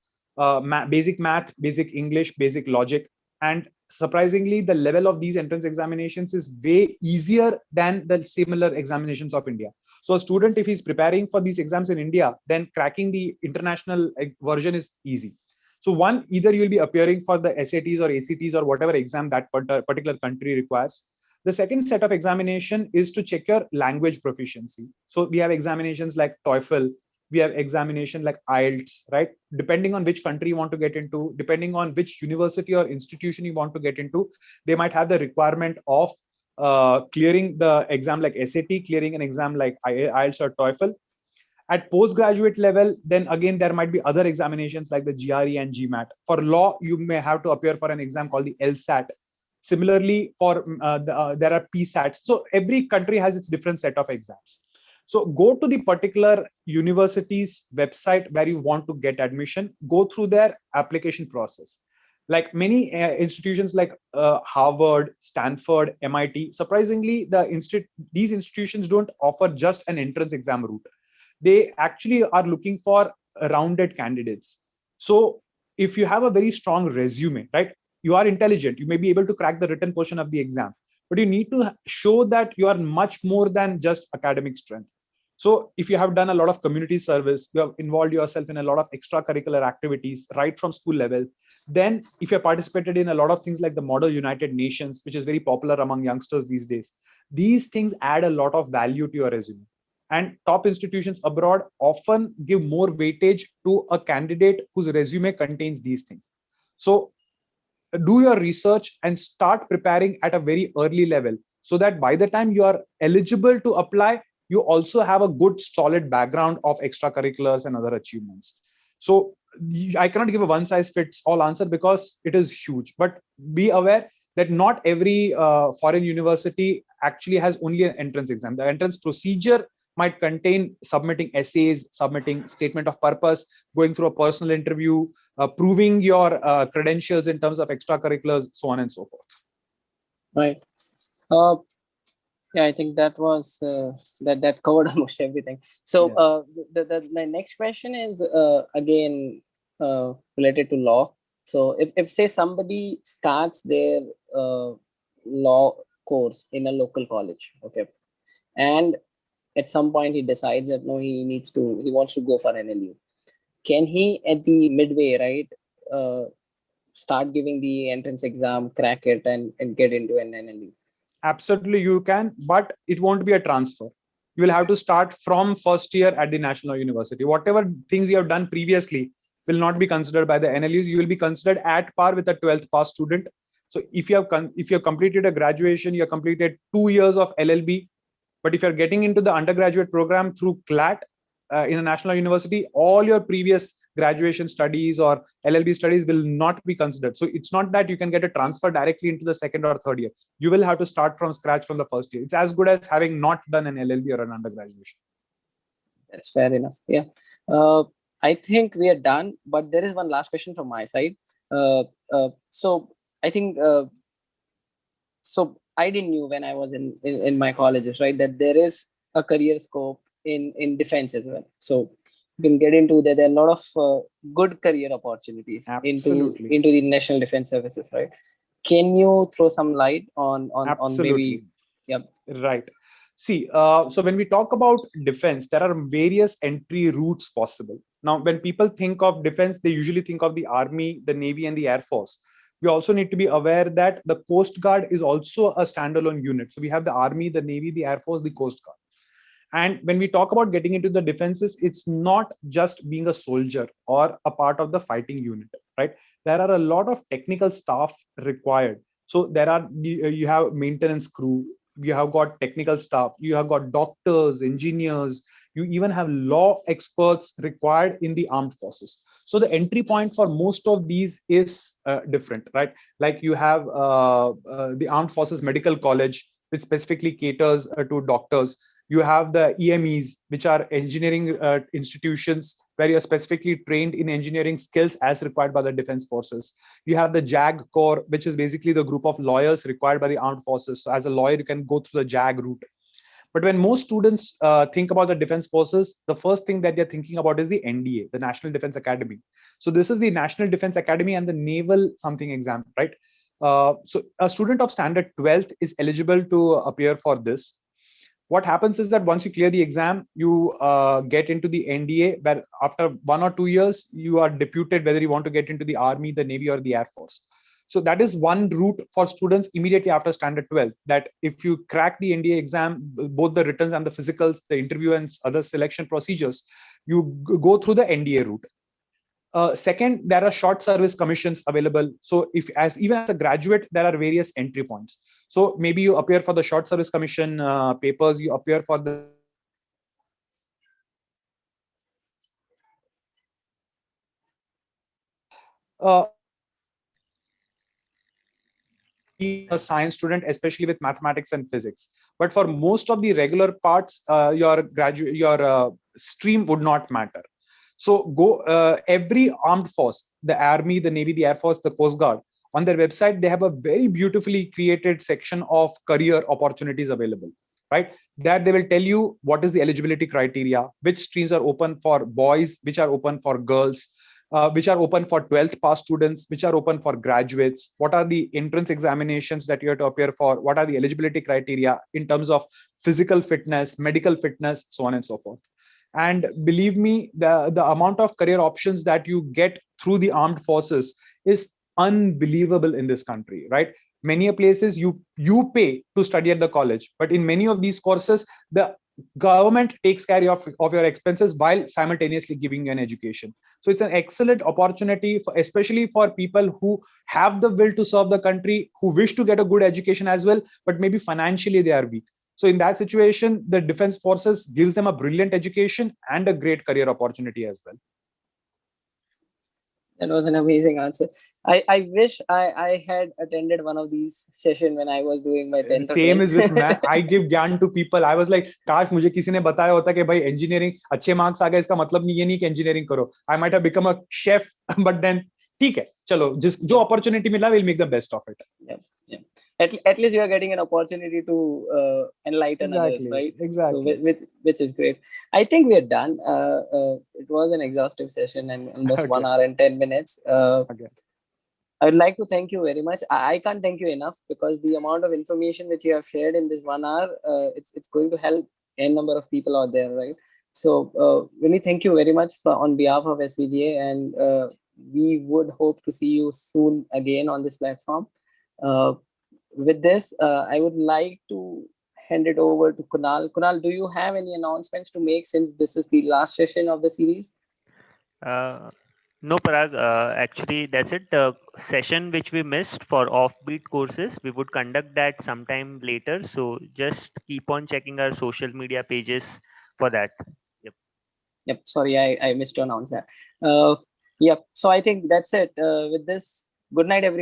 Basic math, basic English, basic logic. And surprisingly, the level of these entrance examinations is way easier than the similar examinations of India. So a student, if he's preparing for these exams in India, then cracking the international version is easy. So one, either you'll be appearing for the SATs or ACTs or whatever exam that particular country requires. The second set of examination is to check your language proficiency. So we have examinations like TOEFL, we have examination like IELTS, right? Depending on which country you want to get into, depending on which university or institution you want to get into, they might have the requirement of clearing the exam like SAT, clearing an exam like IELTS or TOEFL. At postgraduate level, then again, there might be other examinations like the GRE and GMAT. For law, you may have to appear for an exam called the LSAT. Similarly, for there are PSATs. So every country has its different set of exams. So go to the particular university's website where you want to get admission, go through their application process. Like many institutions like Harvard, Stanford, MIT, surprisingly, these institutions don't offer just an entrance exam route. They actually are looking for rounded candidates. So if you have a very strong resume, right, you are intelligent, you may be able to crack the written portion of the exam, but you need to show that you are much more than just academic strength. So if you have done a lot of community service, you have involved yourself in a lot of extracurricular activities right from school level, then if you have participated in a lot of things like the Model United Nations, which is very popular among youngsters these days, these things add a lot of value to your resume. And top institutions abroad often give more weightage to a candidate whose resume contains these things. So do your research and start preparing at a very early level so that by the time you are eligible to apply, you also have a good solid background of extracurriculars and other achievements. So I cannot give a one size fits all answer because it is huge, but be aware that not every foreign university actually has only an entrance exam. The entrance procedure might contain submitting essays, submitting statement of purpose, going through a personal interview, proving your credentials in terms of extracurriculars, so on and so forth. Right. Yeah, I think that was that covered almost everything. So the next question is again related to law. So if say somebody starts their law course in a local college, okay, and at some point he decides that no, he wants to go for NLU. Can he at the midway, right, start giving the entrance exam, crack it, and get into an NLU? Absolutely, you can, but it won't be a transfer. You will have to start from first year at the National University. Whatever things you have done previously will not be considered by the NLUs. You will be considered at par with a 12th pass student. So if you have completed a graduation, you have completed 2 years of LLB. But if you're getting into the undergraduate program through CLAT in a national university, all your previous graduation studies or LLB studies will not be considered. So it's not that you can get a transfer directly into the second or third year. You will have to start from scratch from the first year. It's as good as having not done an LLB or an undergraduation. That's fair enough. Yeah. I think we are done, but there is one last question from my side. So I think, so I didn't knew when I was in my colleges, right, that there is a career scope in defense as well. So you can get into that. There are a lot of good career opportunities into the National Defense Services, right? Can you throw some light on maybe? Yeah. Right. See, so when we talk about defense, there are various entry routes possible. Now, when people think of defense, they usually think of the Army, the Navy, and the Air Force. We also need to be aware that the Coast Guard is also a standalone unit. So we have the Army, the Navy, the Air Force, the Coast Guard. And when we talk about getting into the defenses, it's not just being a soldier or a part of the fighting unit, right? There are a lot of technical staff required. So you have maintenance crew, you have got technical staff, you have got doctors, engineers, you even have law experts required in the armed forces. So the entry point for most of these is different, right? Like you have the Armed Forces Medical College, which specifically caters to doctors. You have the EMEs, which are engineering institutions where you're specifically trained in engineering skills as required by the defense forces. You have the JAG Corps, which is basically the group of lawyers required by the armed forces. So as a lawyer, you can go through the JAG route. But when most students think about the defense forces, the first thing that they're thinking about is the NDA, the National Defense Academy. So this is the National Defense Academy and the naval something exam, right? So a student of standard 12th is eligible to appear for this. What happens is that once you clear the exam, you get into the NDA, where after 1 or 2 years, you are deputed whether you want to get into the Army, the Navy, or the Air Force. So that is one route for students immediately after standard 12, that if you crack the NDA exam, both the writtens and the physicals, the interview and other selection procedures, you go through the NDA route. Second, there are short service commissions available. So if even as a graduate, there are various entry points. So maybe you appear for the short service commission papers, you appear for the be a science student, especially with mathematics and physics. But for most of the regular parts, your stream would not matter. So go every armed force, the Army, the Navy, the Air Force, the Coast Guard, on their website, they have a very beautifully created section of career opportunities available, right? That they will tell you what is the eligibility criteria, which streams are open for boys, which are open for girls, which are open for 12th pass students, which are open for graduates, what are the entrance examinations that you have to appear for, what are the eligibility criteria in terms of physical fitness, medical fitness, so on and so forth. And believe me, the amount of career options that you get through the armed forces is unbelievable in this country, right? Many places you pay to study at the college, but in many of these courses, the government takes care of your expenses while simultaneously giving you an education. So it's an excellent opportunity, especially for people who have the will to serve the country, who wish to get a good education as well, but maybe financially they are weak. So in that situation, the defense forces gives them a brilliant education and a great career opportunity as well. That was an amazing answer. I wish I had attended one of these sessions when I was doing my 10th. Same is with me. I give ज्ञान to people. I was like, काश मुझे किसी ने बताया होता कि भाई engineering अच्छे marks आ गए, इसका मतलब नहीं ये नहीं कि engineering करो. I might have become a chef, but then ठीक है, चलो जो opportunity मिला, we'll make the best of it. Yeah. At least you are getting an opportunity to enlighten others, right? Exactly. So which is great. I think we're done. It was an exhaustive session and almost 1 hour and 10 minutes. I would like to thank you very much. I can't thank you enough, because the amount of information which you have shared in this 1 hour, it's going to help a number of people out there, right? So really thank you very much on behalf of SVGA, and we would hope to see you soon again on this platform. With this, I would like to hand it over to Kunal. Kunal, do you have any announcements to make, since this is the last session of the series? No, Parag, actually, that's it. The session which we missed for offbeat courses, we would conduct that sometime later. So just keep on checking our social media pages for that. Yep. Sorry, I missed to announce that. Yep. So I think that's it. With this, good night, everyone.